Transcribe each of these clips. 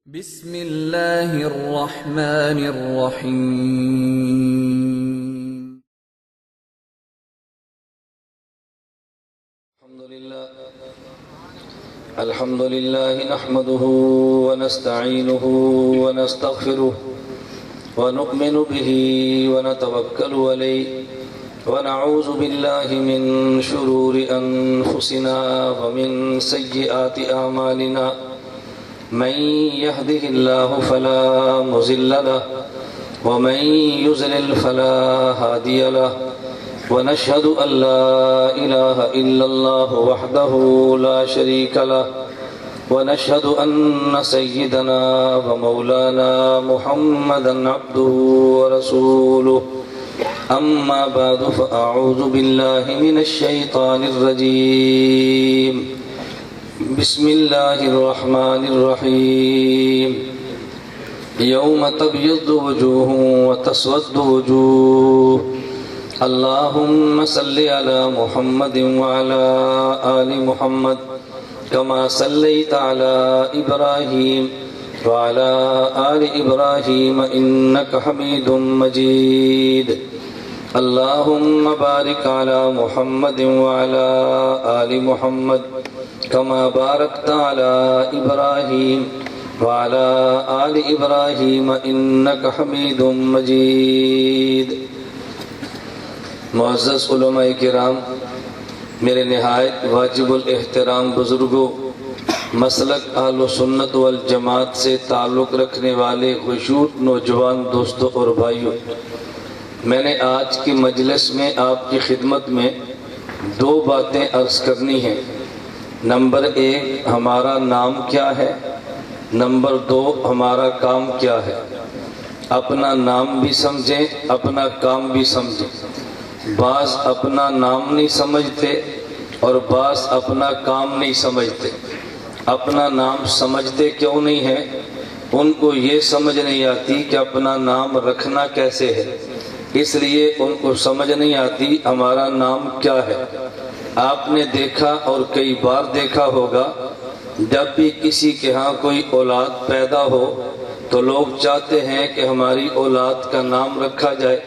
بسم اللہ الرحمن الرحیم الحمد لله نحمده ونستعينه ونستغفره ونؤمن به ونتوكل عليه ونعوذ بالله من شرور أنفسنا ومن سيئات أعمالنا من يهده الله فلا مضل له ومن يضلل فلا هادي له ونشهد أن لا إله إلا الله وحده لا شريك له ونشهد أن سيدنا ومولانا محمدا عبده ورسوله أما بعد فأعوذ بالله من الشيطان الرجيم بسم الله الرحمن الرحيم يوم تبيض وجوه وتسود وجوه اللهم صل على محمد وعلى آل محمد كما صليت على إبراهيم وعلى آل إبراهيم إنك حميد مجيد اللهم بارك على محمد وعلى آل محمد كما باركت على إبراهيم وعلى آل إبراهيم إنك حميد مجيد معزز علماء کرام، میرے نہایت واجب الاحترام بزرگوں، مسلک اہل سنت والجماعت سے تعلق رکھنے والے خشوع نوجوان دوستوں اور بھائیوں، میں نے آج کی مجلس میں آپ کی خدمت میں دو باتیں عرض کرنی ہیں۔ نمبر ایک، ہمارا نام کیا ہے؟ نمبر دو، ہمارا کام کیا ہے؟ اپنا نام بھی سمجھیں، اپنا کام بھی سمجھیں۔ بعض اپنا نام نہیں سمجھتے اور بعض اپنا کام نہیں سمجھتے۔ اپنا نام سمجھتے کیوں نہیں ہیں؟ ان کو یہ سمجھ نہیں آتی کہ اپنا نام رکھنا کیسے ہے، اس لیے ان کو سمجھ نہیں آتی ہمارا نام کیا ہے۔ آپ نے دیکھا اور کئی بار دیکھا ہوگا، جب بھی کسی کے ہاں کوئی اولاد پیدا ہو تو لوگ چاہتے ہیں کہ ہماری اولاد کا نام رکھا جائے۔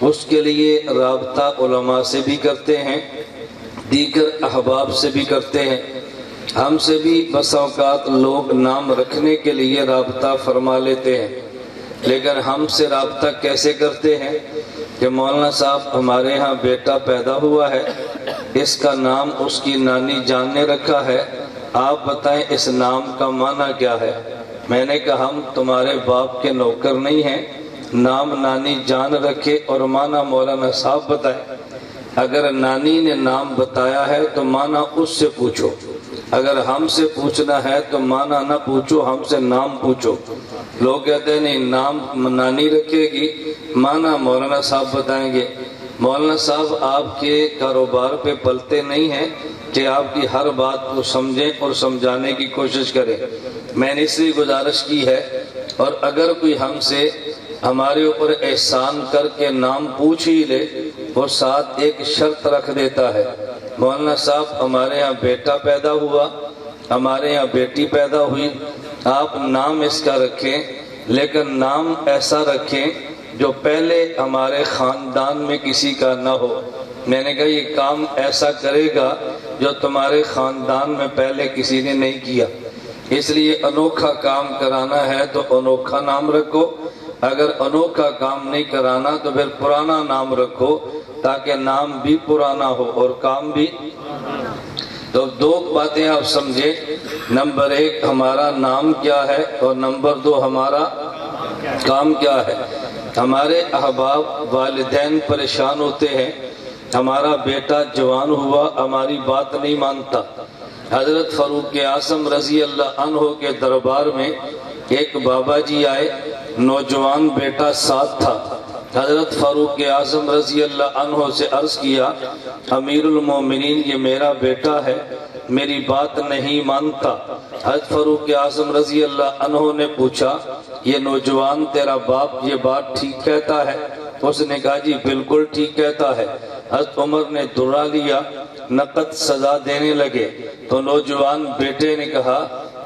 اس کے لیے رابطہ علماء سے بھی کرتے ہیں، دیگر احباب سے بھی کرتے ہیں۔ ہم سے بھی بسا اوقات لوگ نام رکھنے کے لیے رابطہ فرما لیتے ہیں، لیکن ہم سے رابطہ کیسے کرتے ہیں کہ مولانا صاحب ہمارے ہاں بیٹا پیدا ہوا ہے، اس کا نام اس کی نانی جان نے رکھا ہے، آپ بتائیں اس نام کا معنی کیا ہے؟ میں نے کہا ہم تمہارے باپ کے نوکر نہیں ہیں، نام نانی جان رکھے اور معنی مولانا صاحب بتائیں۔ اگر نانی نے نام بتایا ہے تو معنی اس سے پوچھو، اگر ہم سے پوچھنا ہے تو معنی نہ پوچھو، ہم سے نام پوچھو۔ لوگ کہتے ہیں نہیں، نام نانی رکھے گی، معنی مولانا صاحب بتائیں گے۔ مولانا صاحب آپ کے کاروبار پہ پلتے نہیں ہیں کہ آپ کی ہر بات کو سمجھیں اور سمجھانے کی کوشش کریں۔ میں نے اس لیے گزارش کی ہے، اور اگر کوئی ہم سے ہمارے اوپر احسان کر کے نام پوچھ ہی لے، وہ ساتھ ایک شرط رکھ دیتا ہے، مولانا صاحب ہمارے یہاں بیٹا پیدا ہوا، ہمارے یہاں بیٹی پیدا ہوئی، آپ نام اس کا رکھیں، لیکن نام ایسا رکھیں جو پہلے ہمارے خاندان میں کسی کا نہ ہو۔ میں نے کہا یہ کام ایسا کرے گا جو تمہارے خاندان میں پہلے کسی نے نہیں کیا، اس لیے انوکھا کام کرانا ہے تو انوکھا نام رکھو، اگر انوکھا کام نہیں کرانا تو پھر پرانا نام رکھو، تاکہ نام بھی پرانا ہو اور کام بھی۔ تو دو باتیں آپ سمجھیں، نمبر ایک ہمارا نام کیا ہے اور نمبر دو ہمارا کام کیا ہے۔ ہمارے احباب والدین پریشان ہوتے ہیں، ہمارا بیٹا جوان ہوا ہماری بات نہیں مانتا۔ حضرت فاروق اعظم رضی اللہ عنہ کے دربار میں ایک بابا جی آئے، نوجوان بیٹا ساتھ تھا۔ حضرت فاروق اعظم رضی اللہ عنہ سے عرض کیا، امیر المومنین یہ میرا بیٹا ہے، میری بات نہیں مانتا۔ حضرت فاروق اعظم رضی اللہ عنہ نے پوچھا، یہ نوجوان تیرا باپ یہ بات ٹھیک کہتا ہے؟ اس نے کہا جی بالکل ٹھیک کہتا ہے۔ حضرت عمر نے درا لیا، نقد سزا دینے لگے تو نوجوان بیٹے نے کہا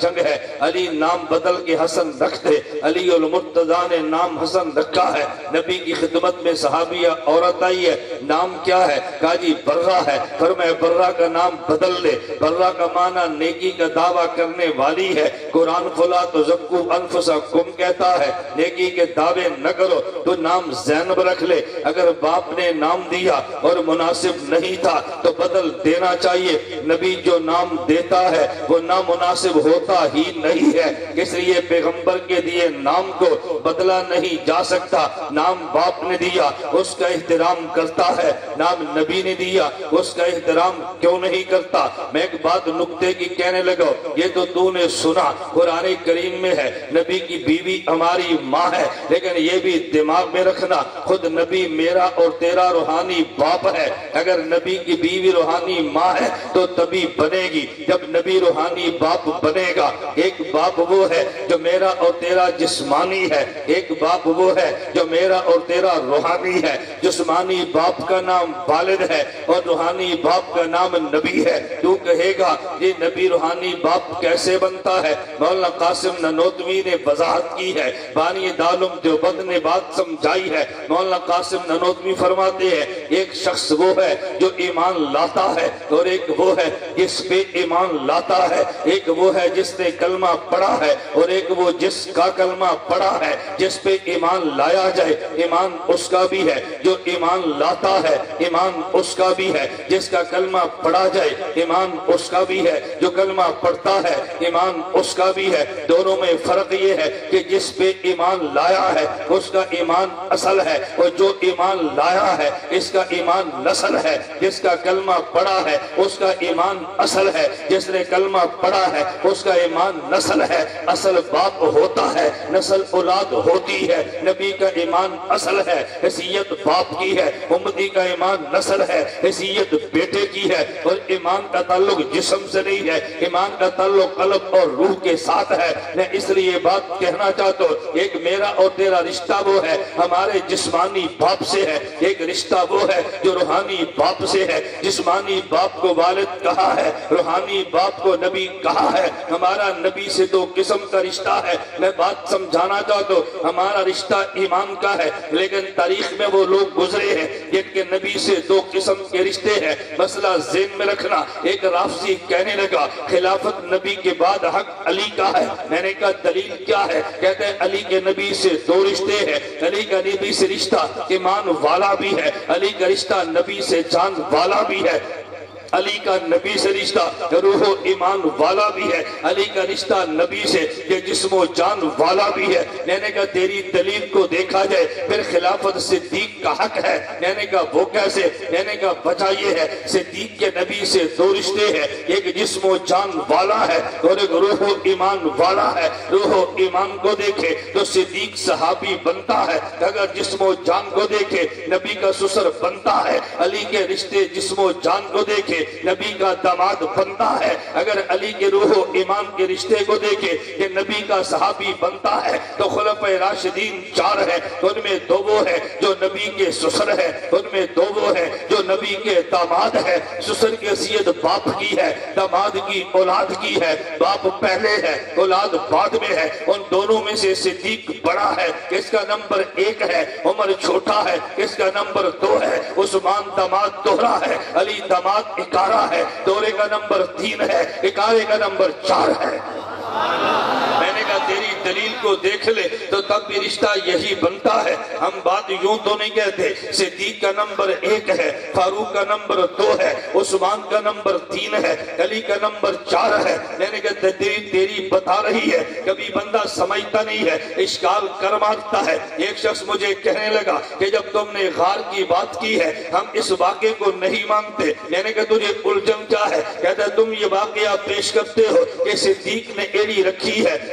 جنگ ہے، علی نام بدل کے حسن رکھتے، علی المرتضیٰ نے نام حسن رکھا ہے۔ نبی کی خدمت میں صحابیہ عورت آئی ہے، نام کیا ہے؟ کہا جی برہ ہے۔ فرمایا برہ کا نام بدل لے۔ برہ کا معنی نیکی کا دعویٰ کرنے والی ہے۔ قرآن فلا تزکو انفسکم کہتا ہے نیکی کے دعوے نہ کرو، تو نام زینب رکھ لے۔ اگر باپ نے نام دیا اور مناسب نہیں تھا تو بدل دینا چاہیے۔ نبی جو نام دیتا ہے وہ نامناسب ہوتا ہی نہیں ہے، اس لیے پیغمبر کے دیے نام کو بدلا نہیں جا سکتا۔ نام باپ نے دیا اس کا احترام کرتا ہے، نام نبی نے دیا اس کا احترام کیوں نہیں کرتا؟ میں ایک بات نکتے کی کہنے لگا، یہ تو نے سنا قرآن کریم میں ہے نبی کی بیوی ہماری ماں ہے، لیکن یہ بھی دماغ میں رکھنا خود نبی میرا اور تیرا روحانی باپ ہے۔ اگر نبی کی بیوی روحانی ماں ہے تو تبھی بنے گی جب نبی روحانی باپ بنے گا۔ ایک باپ وہ ہے جو میرا اور تیرا جسمانی ہے، ایک باپ وہ ہے جو میرا اور تیرا روحانی ہے۔ جسمانی باپ کا نام والد ہے اور روحانی باپ کا نام نبی ہے۔ تو کہے گا یہ نبی روحانی باپ کیسے بنتا ہے؟ مولانا قاسم نانوتوی نے وضاحت کی ہے، بانی دارالعلوم دیوبند نے بات سمجھائی ہے۔ مولانا قاسم نانوتوی فرماتے ہیں ایک شخص وہ ہے جو ایمان لاتا ہے اور ایک وہ ہے جس پہ ایمان لاتا ہے، ایک وہ ہے جس نے کلمہ پڑھا ہے اور ایک وہ جس کا کلمہ پڑھا ہے۔ جس پہ ایمان لایا جائے ایمان اس کا بھی ہے، جو ایمان لاتا ہے ایمان اس کا بھی ہے، جس کا کلمہ پڑھا جائے ایمان اس کا بھی ہے، جو کلمہ پڑھتا ہے ایمان اس کا بھی ہے۔ دونوں میں فرق یہ ہے کہ جس پہ ایمان لایا ہے اس کا ایمان اصل ہے اور جو ایمان لایا ہے اس کا ایمان نسل ہے۔ جس کا کلمہ پڑھا ہے اس کا ایمان اصل ہے، جس نے کلمہ پڑھا ہے اس کا ایمان نسل ہے۔ اصل باپ ہوتا ہے، نسل اولاد ہوتی ہے۔ نبی کا ایمان اصل ہے، حیثیت باپ کی ہے۔ امتی کا ایمان نسل ہے، حیثیت بیٹے کی ہے۔ اور ایمان کا تعلق جسم سے نہیں ہے، ایمان کا تعلق قلب اور روح کے ساتھ ہے۔ میں اس لیے بات کہنا چاہتا ہوں ایک میرا اور تیرا رشتہ وہ ہے ہمارے جسمانی باپ سے ہے، ایک رشتہ وہ ہے جو روحانی باپ سے ہے۔ جسمانی باپ کو والد کہا ہے، روحانی باپ کو نبی کہا ہے۔ ہمارا نبی سے دو قسم کا رشتہ ہے۔ میں بات سمجھانا چاہتا ہوں ہمارا رشتہ ایمان کا ہے، لیکن تاریخ میں وہ لوگ گزرے ہیں جن کے نبی سے دو قسم کے رشتے ہیں۔ مسئلہ ذہن میں رکھنا۔ ایک رافضی کہنے لگا خلافت نبی کے بعد حق علی کا ہے۔ میں نے کہا دلیل کیا ہے؟ کہتے ہیں علی کے نبی سے دو رشتے ہیں، علی کا نبی سے رشتہ ایمان والا بھی ہے، علی کا رشتہ نبی سے جان والا بھی ہے، علی کا نبی سے رشتہ روح و ایمان والا بھی ہے، علی کا رشتہ نبی سے یہ جسم و جان والا بھی ہے۔ میں نے کہا تیری دلیل کو دیکھا جائے پھر خلافت صدیق کا حق ہے۔ میں نے کہا وہ کیسے؟ میں نے کہا وجہ یہ ہے صدیق کے نبی سے دو رشتے ہیں، ایک جسم و جان والا ہے اور ایک روح و ایمان والا ہے۔ روح و ایمان کو دیکھے تو صدیق صحابی بنتا ہے، اگر جسم و جان کو دیکھے نبی کا سسر بنتا ہے۔ علی کے رشتے جسم و جان کو دیکھے نبی کا داماد بنتا ہے، اگر علی کے روح و ایمان کے رشتے کو دیکھے کہ نبی کا صحابی بنتا ہے۔ تو خلفائے راشدین چار ہیں، ان میں دو وہ ہے جو نبی کے سسر ہے، ان میں دو وہ ہے جو نبی کے داماد ہے۔ سسر کی حیثیت باپ کی ہے، داماد کی اولاد کی ہے، باپ پہلے ہے اولاد بعد میں ہے۔ ان دونوں میں سے صدیق بڑا ہے، اس کا نمبر 1 ہے، عمر چھوٹا ہے، اس کا نمبر 2 ہے، عثمان داماد دوہرا ہے، علی داماد اکارہ ہے، دورے کا نمبر 3 ہے، اکارے کا نمبر 4 ہے۔ میں نے کہا تیری دلیل کو دیکھ لے تو تب بھی رشتہ یہی بنتا ہے۔ ہم بات یوں تو نہیں کہتے صدیق کا نمبر 1 ہے، فاروق کا نمبر 2 ہے، عثمان کا نمبر 3 ہے، علی کا نمبر 4 ہے۔ میں نے کہا تیری بتا رہی ہے، کبھی بندہ سمجھتا نہیں ہے، اشکال کر مارتا ہے۔ ایک شخص مجھے کہنے لگا کہ جب تم نے غار کی بات کی ہے ہم اس واقعے کو نہیں مانتے۔ میں نے کہا تجھے الجھن کیا ہے؟ کہتا ہے تم یہ واقعہ پیش کرتے ہو کہ صدیق نے ایڑی رکھی ہے،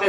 نے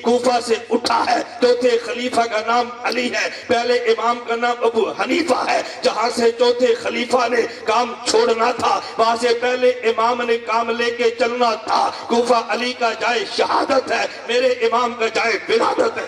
کوفہ سے اٹھا ہے، چوتھے خلیفہ کا نام علی ہے، پہلے امام کا نام ابو حنیفہ ہے۔ جہاں سے چوتھے خلیفہ نے کام چھوڑنا تھا وہاں سے پہلے امام نے کام لے کے چلنا تھا۔ کوفہ علی کا جائے شہادت ہے، میرے امام کا جائے ولادت ہے۔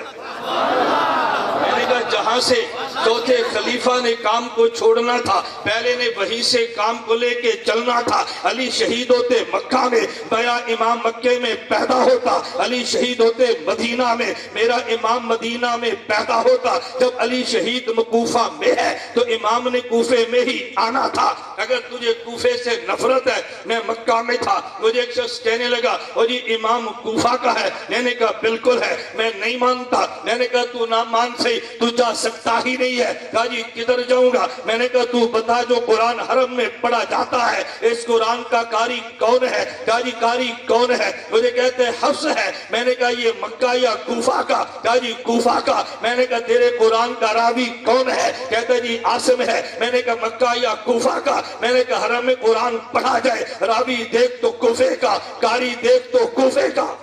میں نے کہا جہاں سے چوتھے خلیفہ نے کام کو چھوڑنا تھا پہلے نے وہیں سے کام کو لے کے چلنا تھا۔ علی شہید ہوتے مکہ میں، میرا امام مکے میں پیدا ہوتا۔ علی شہید ہوتے مدینہ میں، میرا امام مدینہ میں پیدا ہوتا۔ جب علی شہید کوفہ میں ہے تو امام نے کوفے میں ہی آنا تھا۔ اگر تجھے کوفے سے نفرت ہے، میں مکہ میں تھا، مجھے ایک شخص کہنے لگا او جی امام کوفہ کا ہے، میں نے کہا بالکل ہے، میں نہیں مانتا۔ میں نے کہا تو نہ مان سے تو جا سکتا ہی نہیں ہے۔ کہا جی کدھر جاؤں گا؟ میں نے کہا تو بتا جو قرآن حرم میں پڑھا جاتا ہے اس قرآن کا قاری کون ہے؟ کہا جی قاری کون ہے؟ مجھے کہتے ہیں حفص ہے۔ میں نے کہا یہ مکہ یا کوفہ کا؟ کہا جی کوفہ کا۔ میں نے کہا تیرے قرآن کا راوی کون ہے؟ کہتے جی عاصم ہے۔ میں نے کہا مکہ یا کوفہ کا؟ میں نے کہا حرم میں قرآن پڑھا جائے راوی دیکھ تو کوفے کا، قاری دیکھ تو کوفے کا۔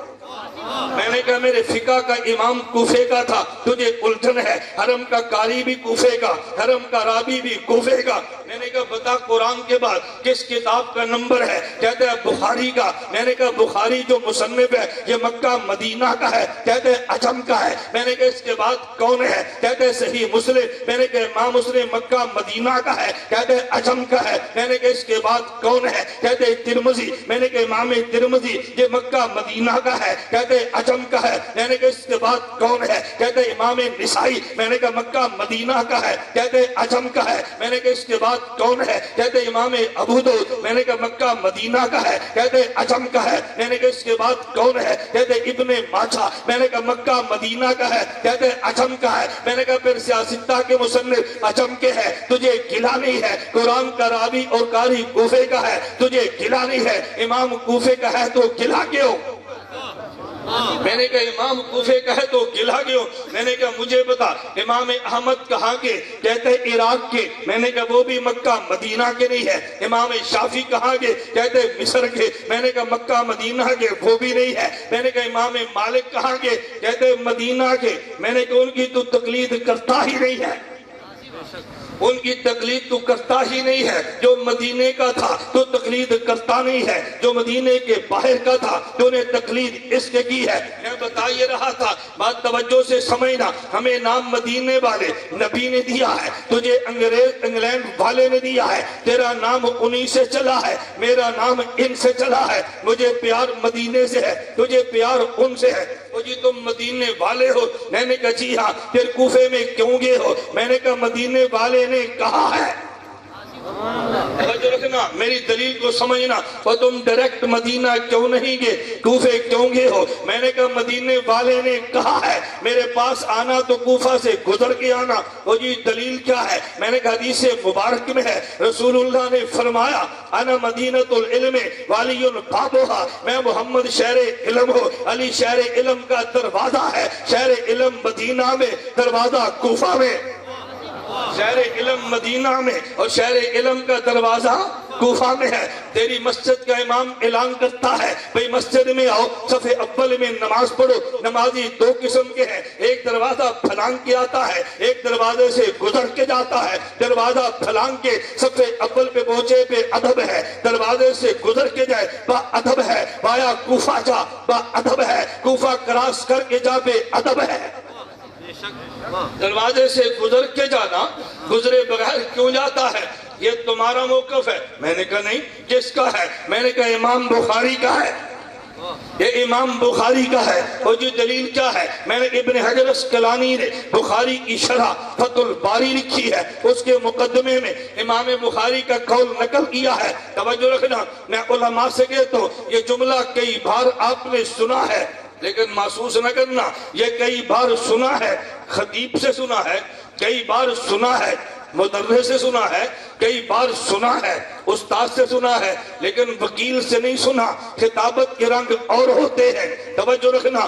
میں نے کہا میرے فقہ کا امام کوفے کا تھا، تجھے الجھن ہے، حرم کا قاری بھی کوفے کا، حرم کا راوی بھی کوفے کا۔ میں نے کہا بتا قرآن کے بعد کس کتاب کا نمبر ہے؟ کہتے ہیں بخاری کا۔ میں نے کہا بخاری جو مصنف ہے یہ مکہ مدینہ کا ہے، کہتے ہیں عجم کا ہے۔ میں نے کہا اس کے بعد کون ہے؟ کہتے ہیں صحیح مسلم۔ میں نے کہا امام مسلم مکہ مدینہ کا ہے، کہتے ہیں عجم کا ہے۔ میں نے کہا اس کے بعد کون ہے؟ کہتے ہیں ترمذی۔ میں نے کہا امام ترمذی یہ مکہ مدینہ کا ہے، کہتے ہیں عجم کا ہے۔ میں نے کہا اس کے بعد کون ہے؟ کہتے ہیں امام نسائی۔ میں نے کہا مکہ مدینہ کا ہے، کہتے ہیں عجم کا ہے۔ میں نے کہا اس کے بعد کون ہے؟ کہتے ہیں امام ابو داؤد۔ میں نے کہا مکہ مدینہ کا ہے، کہتے ہیں عجم کا ہے۔ میں نے کہا اس کے بعد کون ہے؟ کہتے ہیں ابن ماجہ۔ میں نے کہا مکہ مدینہ کا ہے، کہتے ہیں عجم کا ہے۔ میں نے کہا پھر سیاستہ کے مصنف عجم کے ہے، تجھے گلا نہیں ہے؟ قرآن کا راوی اور قاری کوفے کا ہے، تجھے گلا نہیں ہے؟ امام کوفے کا ہے تو گلا کیوں؟ میں نے کہا امام کوفے کا ہے تو گلا کیوں؟ میں نے کہا مجھے بتا امام احمد کہاں کے؟ کہتے ہیں عراق کے۔ میں نے کہا وہ بھی مکہ مدینہ کے نہیں ہے۔ امام شافعی کہاں کے؟ کہتے ہیں مصر کے۔ میں نے کہا مکہ مدینہ کے وہ بھی نہیں ہے۔ میں نے کہا امام مالک کہاں کے؟ کہتے ہیں مدینہ کے۔ میں نے کہا ان کی تو تقلید کرتا ہی نہیں ہے، ان کی تقلید تو کرتا ہی نہیں ہے۔ جو مدینے کا تھا تو تقلید کرتا نہیں ہے، جو مدینے کے باہر کا تھا تو انہیں تقلید اس کے کی ہے۔ میں بتا یہ رہا تھا، بات توجہ سے سمجھنا، ہمیں نام مدینے والے نبی نے دیا ہے، تجھے انگلینڈ والے نے دیا ہے، تیرا نام انہی سے چلا ہے، میرا نام ان سے چلا ہے۔ مجھے پیار مدینے سے ہے، تجھے پیار ان سے ہے۔ وہ جی تم مدینے والے ہو؟ میں نے کہا جی ہاں۔ پھر کوفے میں کیوں گئے ہو؟ میں نے کہا مدینے والے نے کہا ہے۔ رکھنا میری دلیل کو سمجھنا۔ اور تم ڈائریکٹ مدینہ کیوں نہیں گئے، کوفے کیوں گئے ہو؟ میں نے کہا مدینے والے نے کہا ہے میرے پاس آنا تو کوفہ سے گزر کے آنا۔ وہ جی دلیل کیا ہے؟ میں نے کہا حدیث مبارک میں ہے، رسول اللہ نے فرمایا انا مدینۃ العلم والی بابھا، میں محمد شہر علم ہوں، علی شہر علم کا دروازہ ہے۔ شہر علم مدینہ میں، دروازہ کوفہ میں۔ شہر علم مدینہ میں اور شہر علم کا دروازہ کوفہ میں ہے۔ تیری مسجد کا امام اعلان کرتا ہے بھئی مسجد میں آؤ، صف اول میں نماز پڑھو۔ نمازی دو قسم کے ہیں، ایک دروازہ پھلانگ کے آتا ہے، ایک دروازے سے گزر کے جاتا ہے۔ دروازہ پھلانگ کے صف اول پہ پہنچے بے ادب ہے، دروازے سے گزر کے جائے با ادب ہے۔ بایا کوفہ جا با ادب ہے، کوفہ کراس کر کے جا بے ادب ہے۔ دروازے سے گزر کے جانا، گزرے بغیر کیوں جاتا ہے؟ یہ تمہارا موقف ہے۔ میں نے کہا نہیں، کس کا ہے؟ میں نے کہا امام بخاری کا ہے، یہ امام بخاری کا ہے۔ اور یہ دلیل کیا ہے؟ میں نے ابن حجر اسقلانی نے بخاری کی شرح فتح الباری لکھی ہے، اس کے مقدمے میں امام بخاری کا قول نقل کیا ہے۔ توجہ رکھنا، میں علماء سے کہتا ہوں یہ جملہ کئی بار آپ نے سنا ہے لیکن محسوس نہ کرنا، یہ کئی بار سنا ہے، خطیب سے سنا ہے، کئی بار سنا ہے، مدرس سے سنا ہے، کئی بار سنا ہے، استاد سے سنا ہے، لیکن وکیل سے نہیں سنا۔ خطابت کے رنگ اور ہوتے ہیں۔ توجہ رکھنا،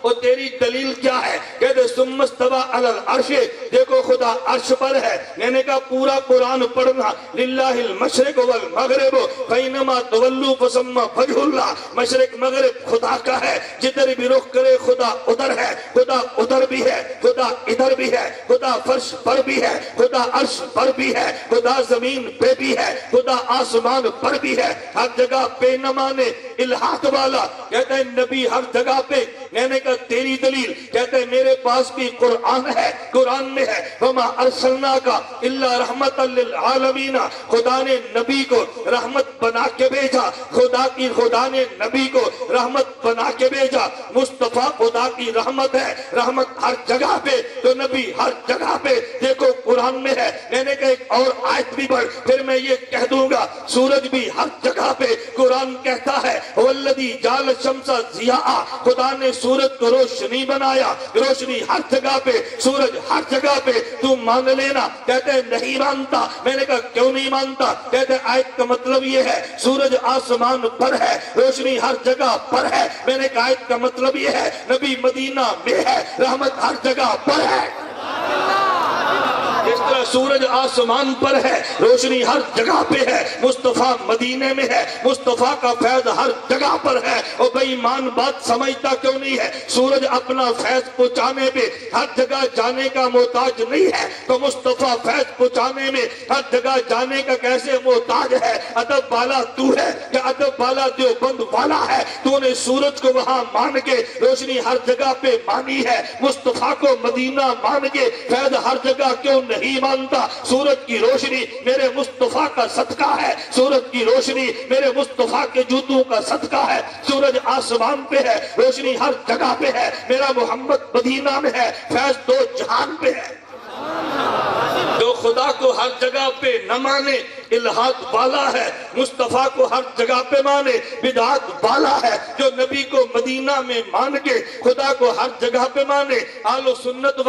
اور تیری دلیل کیا ہے؟ کہتے ثم استوى علی العرش، دیکھو خدا عرش پر ہے۔ میں نے کہا پورا قرآن پڑھنا، للہ المشرق والمغرب فینما تولوا فثم وجہ اللہ، مشرق مغرب خدا کا ہے، جدھر بھی رخ کرے خدا ادھر ہے، خدا ادھر بھی ہے، خدا ادھر بھی ہے، خدا فرش پر بھی ہے، خدا عرش پر بھی ہے، خدا زمین پہ بھی ہے، خدا آسمان پر بھی ہے، ہر جگہ بے نمانے الہات والا۔ کہتے ہیں نبی ہر جگہ پہ۔ میں نے کہا تیری دلیل؟ کہتے ہیں میرے پاس بھی قرآن ہے، قرآن میں ہے وما ارسلناک الا رحمت للعالمین، خدا نے نبی کو رحمت بنا کے بھیجا، خدا نے نبی کو رحمت بنا کے بھیجا، مصطفیٰ خدا کی رحمت ہے، رحمت ہر جگہ پہ، تو نبی ہر جگہ پہ۔ دیکھو قرآن میں ہے۔ میں نے کہا ایک اور آیت بھی پڑھ، پھر میں یہ کہہ دوں گا سورج بھی ہر جگہ پہ۔ قرآن کہتا ہے والذی جعل الشمس ضیاء، خدا نے سورج کو روشنی بنایا، روشنی ہر جگہ پہ، سورج ہر جگہ پہ۔ تو مان لینا۔ کہتے ہیں نہیں مانتا۔ میں نے کہا کیوں نہیں مانتا؟ کہتے ہیں آیت کا مطلب یہ ہے سورج آسمان پر ہے، روشنی ہر جگہ پر ہے۔ میں نے کہا آیت کا مطلب یہ ہے نبی مدینہ میں ہے، رحمت ہر جگہ پر ہے۔ جس طرح سورج آسمان پر ہے، روشنی ہر جگہ پہ ہے، مصطفیٰ مدینے میں ہے، مصطفیٰ کا فیض ہر جگہ پر ہے۔ اور بے ایمان بات سمجھتا کیوں نہیں ہے؟ سورج اپنا فیض پہنچانے پہ ہر جگہ جانے کا محتاج نہیں ہے، تو مصطفیٰ فیض پہنچانے میں ہر جگہ جانے کا کیسے محتاج ہے؟ ادب والا تو ہے کہ ادب والا دیوبند والا ہے؟ تو نے سورج کو وہاں مان کے روشنی ہر جگہ پہ مانی ہے، مصطفیٰ کو مدینہ مان کے فیض ہر جگہ کیوں نہیں مانتا؟ سورج کی روشنی میرے مصطفیٰ کا صدقہ ہے، سورج کی روشنی میرے مصطفیٰ کے جوتوں کا صدقہ ہے۔ سورج آسمان پہ ہے، روشنی ہر جگہ پہ ہے، میرا محمد مدینہ میں ہے، فیض دو جہان پہ ہے۔ جو خدا کو ہر جگہ پہ نہ مانے الہات والا ہے، مصطفیٰ کو ہر جگہ پہ مانے بدعات والا ہے۔ جو نبی کو مدینہ میں مان کے خدا کو ہر جگہ پہ مانے اہل سنت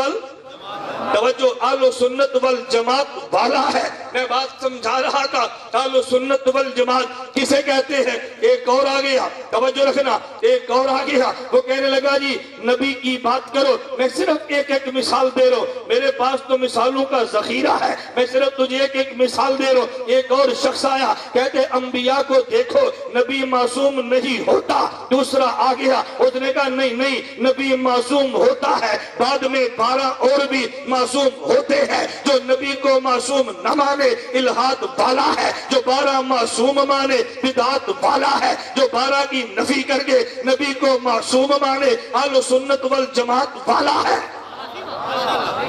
توجہ اہل سنت والجماعت والا ہے۔ میں بات سمجھا رہا تھا اہل سنت والجماعت کسے کہتے ہیں؟ ایک اور آ گیا، توجہ رکھنا، ایک اور آ گیا، وہ کہنے لگا جی نبی کی بات کرو۔ میں صرف ایک ایک مثال دے رہا ہوں، میرے پاس تو مثالوں کا ذخیرہ ہے، میں صرف تجھے ایک ایک مثال دے رہا ہوں۔ ایک اور شخص آیا، کہتے انبیاء کو دیکھو نبی معصوم نہیں ہوتا۔ دوسرا آ گیا، اس نے کہا نہیں نبی معصوم ہوتا ہے، بعد میں 12 اور بھی معصوم ہوتے ہیں۔ جو نبی کو معصوم نہ مانے الہات والا ہے، جو 12 معصوم مانے بدعات والا ہے، جو 12 کی نفی کر کے نبی کو معصوم مانے اہل سنت والجماعت والا ہے۔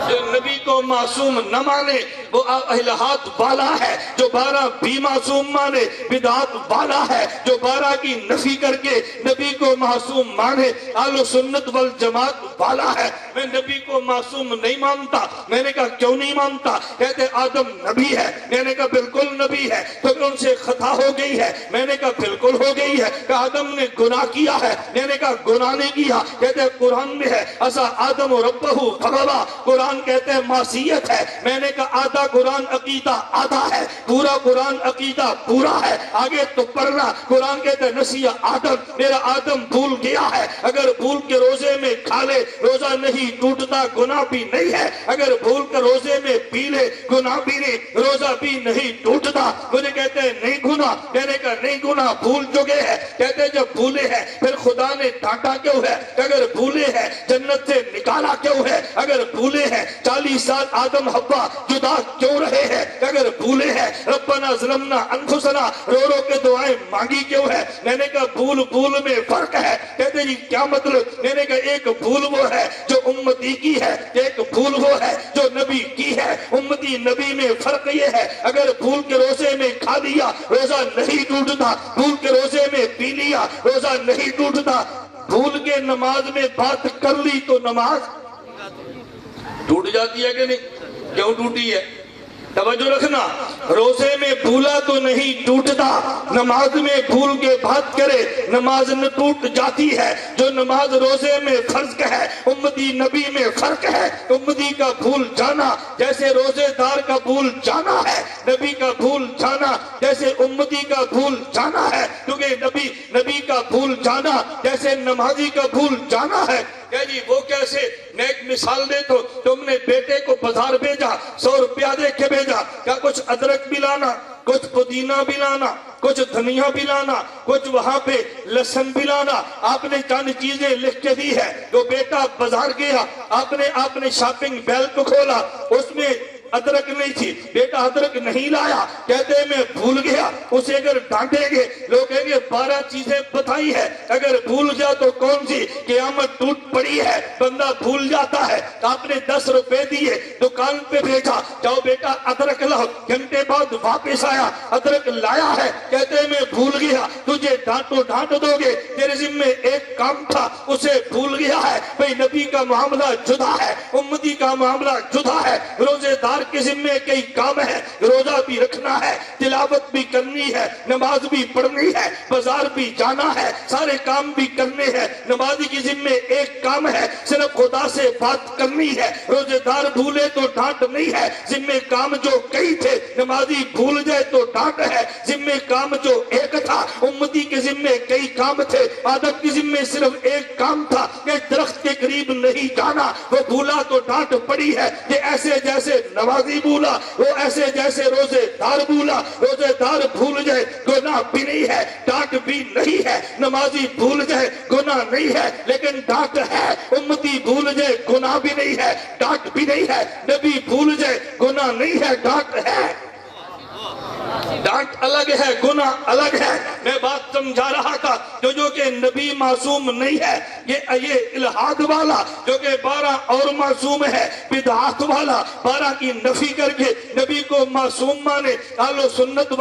جو نبی کو معصوم نہ مانے وہ الہات والا ہے، جو 12 بھی معصوم مانے بدعات والا ہے، جو 12 کی نفی کر کے نبی کو معصوم مانے اہل سنت والجماعت والا ہے۔ میں نبی کو معصوم نہیں مانتا۔ میں نے کہا کیوں نہیں مانتا؟ کہتے آدم نبی ہے۔ میں نے کہا بالکل نبی ہے، تو ان سے خطا ہو گئی ہے۔ میں نے کہا بالکل ہو گئی ہے۔ کہ آدم نے گناہ کیا ہے۔ میں نے کہا گناہ نہیں کیا۔ کہتے قرآن میں ہے اسا آدم ربہ فغوا، قرآن کہتے ہیں معصیت ہے۔ میں نے کہا آدھا قرآن عقیدہ آدھا ہے، پورا قرآن عقیدہ پورا ہے۔ آگے تو پڑھنا، قرآن کہتے ہیں نسیہ آدم، میرا آدم بھول گیا ہے۔ اگر بھول کے روزے میں کھا لے روزہ نہیں ٹوٹتا، گناہ بھی نہیں ہے۔ اگر بھول کر روزے میں پی لے گناہ بھی نہیں، روزہ بھی نہیں ٹوٹتا۔ مجھے کہتے ہیں نہیں گناہ۔ میں نے کہا نہیں گناہ، بھول چکے ہیں۔ کہتے ہیں جب بھولے ہیں پھر خدا نے ڈانٹا کیوں ہے؟ اگر بھولے ہیں جنت سے نکالا کیوں ہے؟ اگر بھولے ہیں 40 سال آدم حوا جدا کیوں رہے ہیں؟ اگر بھولے ہیں ربنا ظلمنا انفسنا رو رو کے دعائیں مانگی کیوں ہے؟ میں نے کہا بھول میں فرق ہے۔ کہتے جی کیا مطلب؟ میں نے کہا ایک بھول وہ ہے جو امتی کی ہے، ایک بھول وہ ہے جو نبی کی ہے۔ امتی نبی میں فرق یہ ہے، اگر بھول کے روزے میں کھا لیا روزہ نہیں ٹوٹتا، بھول کے روزے میں پی لیا روزہ نہیں ٹوٹتا، بھول کے نماز میں بات کر لی تو نماز ٹوٹ جاتی ہے کہ نہیں؟ کیوں ٹوٹی ہے؟ توجہ رکھنا، روزے میں بھولا تو نہیں ٹوٹتا، نماز میں بھول کے بات کرے نماز نہ ٹوٹ جاتی ہے۔ جو نماز روزے میں فرض ہے امتی نبی میں فرق ہے۔ امتی کا بھول جانا جیسے روزے دار کا بھول جانا ہے، نبی کا بھول جانا جیسے امتی کا بھول جانا ہے، کیونکہ نبی کا بھول جانا جیسے نمازی کا بھول جانا ہے۔ کہ جی وہ کیسے؟ میں ایک مثال دے تو تم نے بیٹے کو بازار بھیجا، 100 روپیہ دے کے بھیجا، کیا کچھ ادرک بھی لانا، کچھ پودینہ بھی لانا، کچھ دھنیا بھی لانا، کچھ وہاں پہ لہسن بھی لانا، آپ نے چند چیزیں لکھ کے دی ہے۔ تو بیٹا بازار گیا، آپ نے شاپنگ بیل کو کھولا، اس میں ادرک نہیں تھی، بیٹا ادرک نہیں لایا، کہتے ہیں میں بھول گیا۔ اسے اگر ڈانٹیں گے لوگ کہیں گے 12 چیزیں بتائی ہے، اگر بھول گیا تو کون سی؟ قیامت ٹوٹ پڑی ہے، بندہ بھول جاتا ہے۔ آپ نے 10 روپے دیے، دکان پہ بھیجا، جاؤ بیٹا ادرک لاؤ، گھنٹے بعد واپس آیا، ادرک لایا ہے، کہتے ہیں میں بھول گیا۔ تجھے ڈانٹو ڈانٹ دو گے، تیرے ذمہ ایک کام تھا اسے بھول گیا ہے۔ بھئی نبی کا معاملہ جدا ہے، امتی کا معاملہ جدا ہے۔ روزے دار کے ذمہ کئی کام ہے، روزہ بھی رکھنا ہے، تلاوت بھی کرنی ہے، نماز بھی پڑھنی ہے، بازار بھی جانا ہے، سارے کام بھی کرنے ہیں۔ نمازی کے ذمہ ایک کام ہے، صرف خدا سے بات کرنی ہے۔ روزے دار بھولے تو ڈانٹ نہیں ہے، ذمہ کام جو کئی تھے، نمازی بھول جائے تو ڈانٹ ہے۔ ذمہ کام جو ایک تھا، امتی کے ذمہ کئی کام تھے، آدم کے ذمہ صرف ایک کام تھا کہ درخت کے قریب نہیں جانا، وہ بھولا تو ڈانٹ پڑی ہے۔ یہ ایسے جیسے نمازی بھولا، وہ ایسے جیسے روزے دار بھولا۔ روزے دار بھول جائے گناہ بھی نہیں ہے، ڈانٹ بھی نہیں ہے۔ نمازی بھول جائے گناہ نہیں ہے لیکن ڈانٹ ہے۔ امتی بھول جائے گناہ بھی نہیں ہے، ڈانٹ بھی نہیں ہے۔ نبی بھول جائے گناہ نہیں ہے، ڈانٹ ہے۔ ڈانٹ الگ ہے، گناہ الگ ہے۔ میں بات سمجھا رہا تھا جو کہ نبی معصوم نہیں ہے، یہ الہاد والا جو کہ 12 اور معصوم ہے، بدعات والا 12 کی نفی کر کے نبی کو معصوم مانے، اہل سنت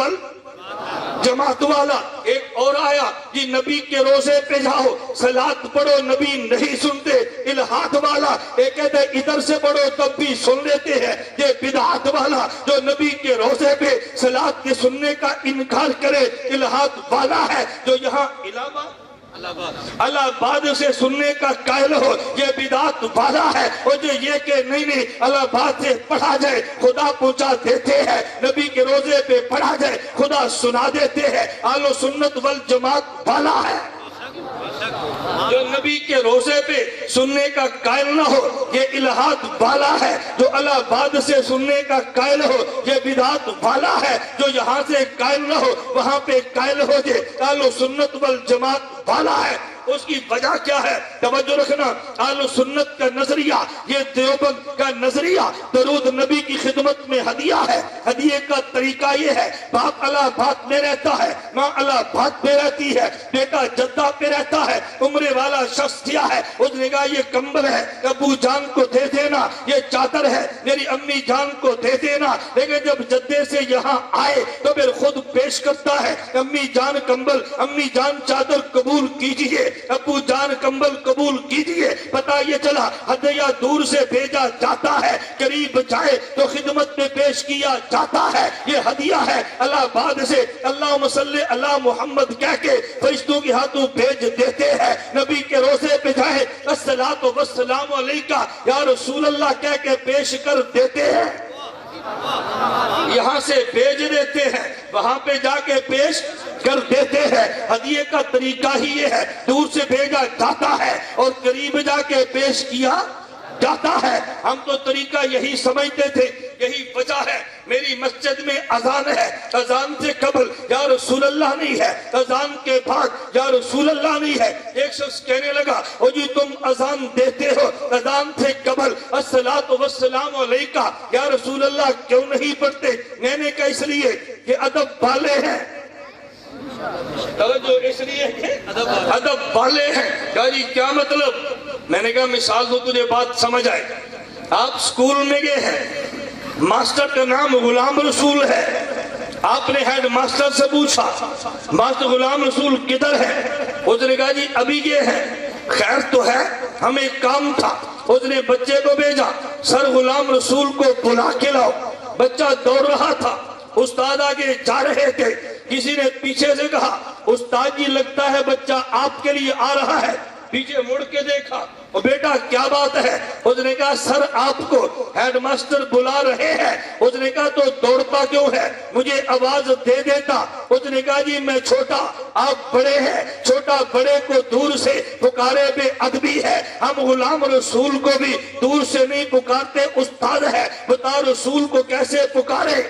جماعت والا۔ ایک اور آیا کہ نبی کے روزے پہ جاؤ صلاۃ پڑھو، نبی نہیں سنتے، الہاد والا۔ ایک کہتے ہیں ادھر سے پڑھو تب بھی سن لیتے ہیں، یہ بدعات والا جو نبی کے روزے پہ صلاۃ کے سننے کا انکار کرے، الہاد والا ہے۔ جو یہاں الہ آباد سے سننے کا قائل ہو، یہ بدعت والا ہے۔ اور جو یہ کہ نہیں الہ آباد سے پڑھا جائے خدا پہنچا دیتے ہیں، نبی کے روزے پہ پڑھا جائے خدا سنا دیتے ہیں، اہل سنت والجماعت والا ہے۔ جو نبی کے روزے پہ سننے کا قائل نہ ہو، یہ الہاد والا ہے۔ جو الہ آباد سے سننے کا قائل ہو، یہ بدعت والا ہے۔ جو یہاں سے قائل نہ ہو وہاں پہ قائل ہو جائے، اہل سنت والجماعت والا ہے۔ اس کی وجہ کیا ہے؟ توجہ رکھنا، اہل سنت کا نظریہ، یہ دیوبند کا نظریہ درود نبی کی خدمت میں ہدیہ ہے۔ ہدیے کا طریقہ یہ ہے، باپ الہ آباد میں رہتا ہے، ماں الہ آباد میں رہتی ہے، بیٹا جدہ پہ رہتا ہے، عمرے والا شخص کیا ہے، اس نے کہا یہ کمبل ہے ابو جان کو دے دینا، یہ چادر ہے میری امی جان کو دے دینا۔ لیکن جب جدے سے یہاں آئے تو پھر خود پیش کرتا ہے، امی جان کمبل، امی جان چادر قبول کیجئے، ابو جان کمبل قبول کیجئے۔ پتہ یہ چلا ہدیہ دور سے بھیجا جاتا ہے، قریب جائے تو خدمت میں پیش کیا جاتا ہے۔ یہ ہدیہ ہے الہ آباد سے اللہم صلی علی محمد کہہ کے فرشتوں کے ہاتھوں بھیج دیتے ہیں۔ نبی کے روزے پہ جائے الصلاۃ والسلام علیکہ یا رسول اللہ کہہ کے پیش کر دیتے ہیں، یہاں سے بھیج دیتے ہیں، وہاں پہ جا کے پیش کر دیتے ہیں۔ ہدیے کا طریقہ ہی یہ ہے، دور سے بھیجا جاتا ہے اور قریب جا کے پیش کیا جاتا ہے۔ ہم تو طریقہ یہی سمجھتے تھے، یہی وجہ ہے میری مسجد میں اذان ہے، اذان سے قبل یا رسول اللہ نہیں ہے، اذان کے بعد یا رسول اللہ نہیں ہے۔ ایک شخص کہنے لگا او جی تم اذان دیتے ہو، اذان سے قبل الصلاۃ والسلام علیکہ یا رسول اللہ کیوں نہیں پڑھتے؟ میں نے کہا اس لیے کہ ادب والے ہیں، توجہ اس لیے کہ ادب والے ہیں۔ کہا جی کیا مطلب؟ میں نے کہا مثال تو تجھے بات سمجھ آئے۔ آپ اسکول میں گئے ہیں، ماسٹر کا نام غلام رسول ہے، آپ نے ہیڈ ماسٹر سے پوچھا ماسٹر غلام رسول کدھر ہے؟ اس نے کہا جی ابھی گئے ہیں۔ خیر تو ہے، ہمیں کام تھا۔ اس نے بچے کو بھیجا، سر غلام رسول کو بلا کے لاؤ۔ بچہ دوڑ رہا تھا، استاد آگے جا رہے تھے، کسی نے پیچھے سے کہا استاد جی لگتا ہے بچہ آپ کے لیے آ رہا ہے۔ پیچھے مڑ کے دیکھا، اور بیٹا کیا بات ہے؟ اس نے کہا سر آپ کو ہیڈ ماسٹر بلا رہے ہیں۔ اس نے کہا تو دوڑتا کیوں ہے؟ مجھے آواز دے دیتا۔ اس نے کہا جی میں چھوٹا، آپ بڑے ہیں، چھوٹا بڑے کو دور سے پکارے بے ادبی ہے۔ ہم غلام رسول کو بھی دور سے نہیں پکارتے، استاد ہے، بتا رسول کو کیسے پکارے؟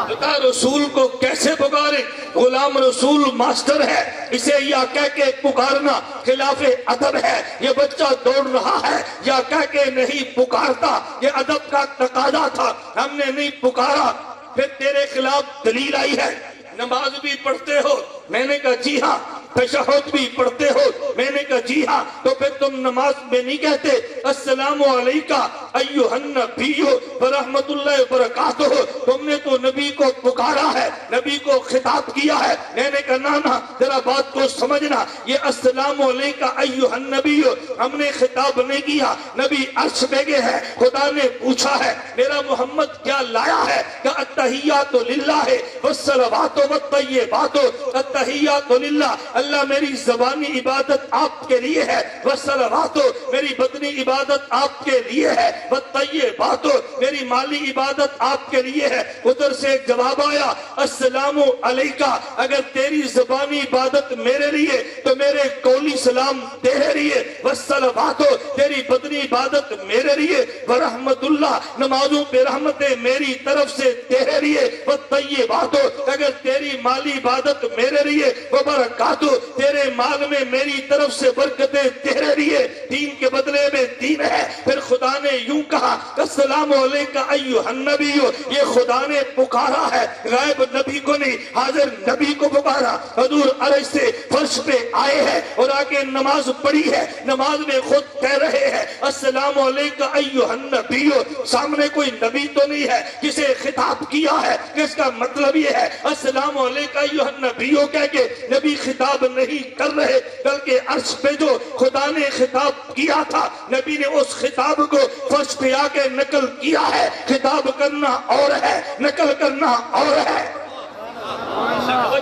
بتا رسول کو کیسے پکارے؟ غلام رسول ماسٹر ہے، اسے یا کہہ کے پکارنا خلاف ادب ہے۔ یہ بچہ دوڑ رہا ہے، یا کہہ کے نہیں پکارتا، یہ ادب کا تقاضا تھا، ہم نے نہیں پکارا۔ پھر تیرے خلاف دلیل آئی ہے، نماز بھی پڑھتے ہو؟ میں نے کہا جی ہاں۔ تشہد بھی پڑھتے ہو؟ میں نے کہا جی ہاں۔ تو پھر تم نماز میں نہیں کہتے السلام علیکہ ایھا النبی ورحمۃ اللہ وبرکاتہ؟ تم نے تو نبی کو پکارا ہے، نبی کو خطاب کیا ہے۔ میں نے کہا نا ذرا بات کو سمجھنا، یہ السلام علیکہ ایھا النبی ہم نے خطاب نہیں کیا، نبی عرش پہ گئے ہیں، خدا نے پوچھا ہے میرا محمد کیا لایا ہے؟ کہ التحیات للہ والصلوات والطیبات، التحیات للہ، اللہ میری زبانی عبادت آپ کے لیے ہے، والصلوات میری بدنی عبادت آپ کے لیے ہے، والطیبات میری مالی عبادت آپ کے لیے ہے۔ ادھر سے ایک جواب آیا السلام علیکہ، اگر تیری زبانی عبادت میرے لیے تو میرے قولی سلام تیرے لیے، والصلوات تیری بدنی عبادت میرے لیے، ورحمت اللہ نمازوں پہ رحمتیں میری طرف سے تیرے لیے، والطیبات اگر تیری مالی عبادت میرے لیے، وبرکاتہ تیرے مال میں میری طرف سے برکتیں تیرے لیے، دین کے بدلے میں دین ہے۔ پھر خدا نے یوں کہا السلام علیکہ ایھا النبی، یہ خدا نے پکارا ہے، غائب نبی کو نہیں، حاضر نبی کو پکارا۔ حضور عرش سے فرش پہ آئے ہیں اور آ کے نماز پڑھی ہے، نماز میں خود کہہ رہے ہیں السلام علیکہ ایھا النبی۔ سامنے کوئی نبی تو نہیں ہے جسے خطاب کیا ہے، اس کا مطلب یہ ہے السلام علیکہ ایھا النبی کہہ کے نبی خطاب نہیں کر رہے، بلکہ عرش پہ جو خدا نے خطاب کیا تھا، نبی نے اس خطاب کو فرش پہ آ کے نقل کیا ہے۔ خطاب کرنا اور ہے، نقل کرنا اور ہے۔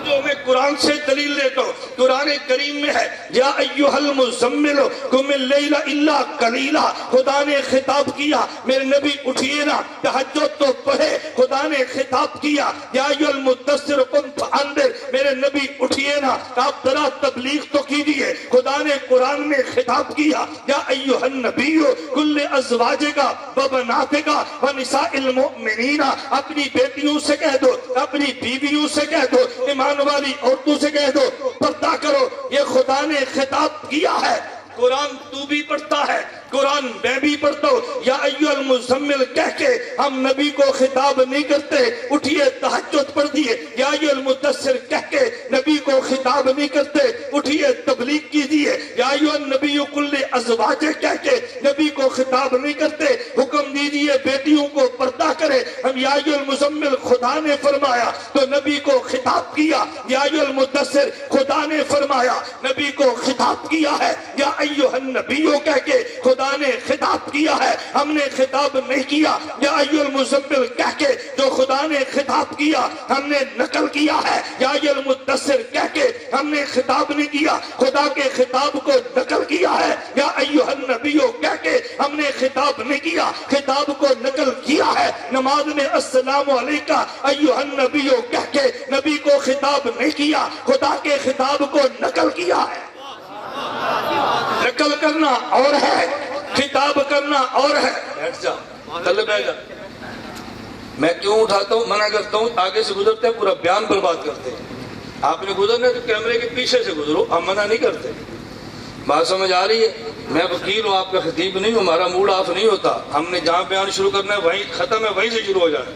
جو میں قرآن سے دلیل دیتا ہوں، قرآن کریم میں ہے یا ایھا المزمل قم اللیل الا قلیلا، خدا نے خطاب کیا میرے نبی اٹھئے نا، تہجد تو پڑھے، خدا نے خطاب کیا یا ایھا المدثر قم فانذر، میرے نبی اٹھئے نا، آپ ذرا تبلیغ تو کیجئے، خدا نے قرآن میں خطاب کیا یا ایھا النبی قل لازواجک وبناتک ونساء المؤمنین، اپنی بیٹیوں سے کہہ دو، اپنی بیویوں سے کہہ دو، ایمان والی عورتوں سے کہہ دو پردہ کرو۔ یہ خدا نے خطاب کیا ہے۔ قرآن تو بھی پڑھتا ہے، قرآن میں بھی پڑھتا ہوں، یا ایھا المزمل کہہ کے ہم نبی کو خطاب نہیں کرتے، اٹھیے تہجد پڑھ دیے، یا ایھا المدثر کہہ کے نبی کو خطاب نہیں کرتے، اٹھیے تبلیغ کیجیے، یا ایھا النبی قل لازواجک کہہ کے نبی کو خطاب نہیں کرتے، حکم دیجیے بیٹیوں کو پردہ کرے۔ ہم یا ایھا المزمل خدا نے فرمایا تو نبی کو خطاب کیا، یا ایھا المدثر خدا نے فرمایا نبی کو خطاب کیا ہے، یا ایھا النبی کہہ کے خدا نے خطاب کیا ہے، ہم نے خطاب نہیں کیا۔ یا ایھا المزمل کہہ کے جو خدا نے خطاب کیا ہم نے نقل کیا ہے، یا ایھا المدثر کہہ کے ہم نے خطاب نہیں کیا، خدا کے خطاب کو نقل کیا ہے۔ یا ایھا النبی کہہ کے ہم نے خطاب نہیں کیا، خطاب کو نقل کیا ہے۔ نماز میں السلام علیکہ ایھا النبی کہہ کے نبی کو خطاب نہیں کیا، خدا کے خطاب کو نقل کیا ہے۔ نقل کرنا اور ہے، خطاب کرنا اور ہے۔ بیٹھ جا، تلے بیٹھ جا۔ میں کیوں اٹھاتا ہوں، منع کرتا ہوں، آگے سے گزرتے ہیں پورا بیان برباد کرتے ہیں۔ آپ نے گزرنا ہے تو کیمرے کے پیچھے سے گزرو، ہم منع نہیں کرتے۔ بات سمجھ آ رہی ہے؟ میں وکیل ہوں، آپ کا خطیب نہیں ہوں، ہمارا موڈ آف نہیں ہوتا۔ ہم نے جہاں بیان شروع کرنا ہے وہیں ختم ہے، وہیں سے شروع ہو جائے،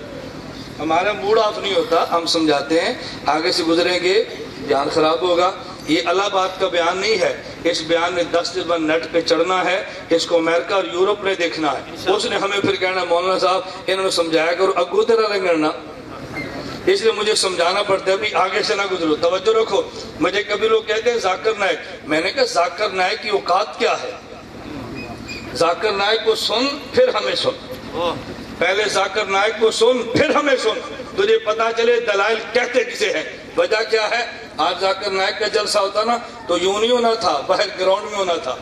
ہمارا موڈ آف نہیں ہوتا، ہم سمجھاتے ہیں۔ آگے سے گزریں گے بیان خراب ہوگا۔ یہ الہ آباد کا بیان نہیں ہے، اس بیان میں 10 دن نیٹ پہ چڑھنا ہے، اس کو امریکہ اور یورپ نے دیکھنا ہے۔ اس نے ہمیں پھر کہنا مولانا صاحب انہوں نے سمجھایا کرو، اگو تیرا لنگڑنا، اس لیے مجھے سمجھانا پڑتا ہے بھی آگے سے نہ گزرو۔ توجہ رکھو، مجھے کبھی لوگ کہتے ہیں ذاکر نائک، میں نے کہا ذاکر نائک کی اوقات کیا ہے؟ ذاکر نائک کو سن پھر ہمیں سن، پہلے ذاکر نائک کو سن پھر ہمیں سن، تجھے پتا چلے دلائل کہتے کسے ہیں۔ وجہ کیا ہے؟ آج ذاکر نائک کا جلسہ ہوتا نا تو یوں نہیں ہونا تھا، باہر گراؤنڈ میں ہونا تھا،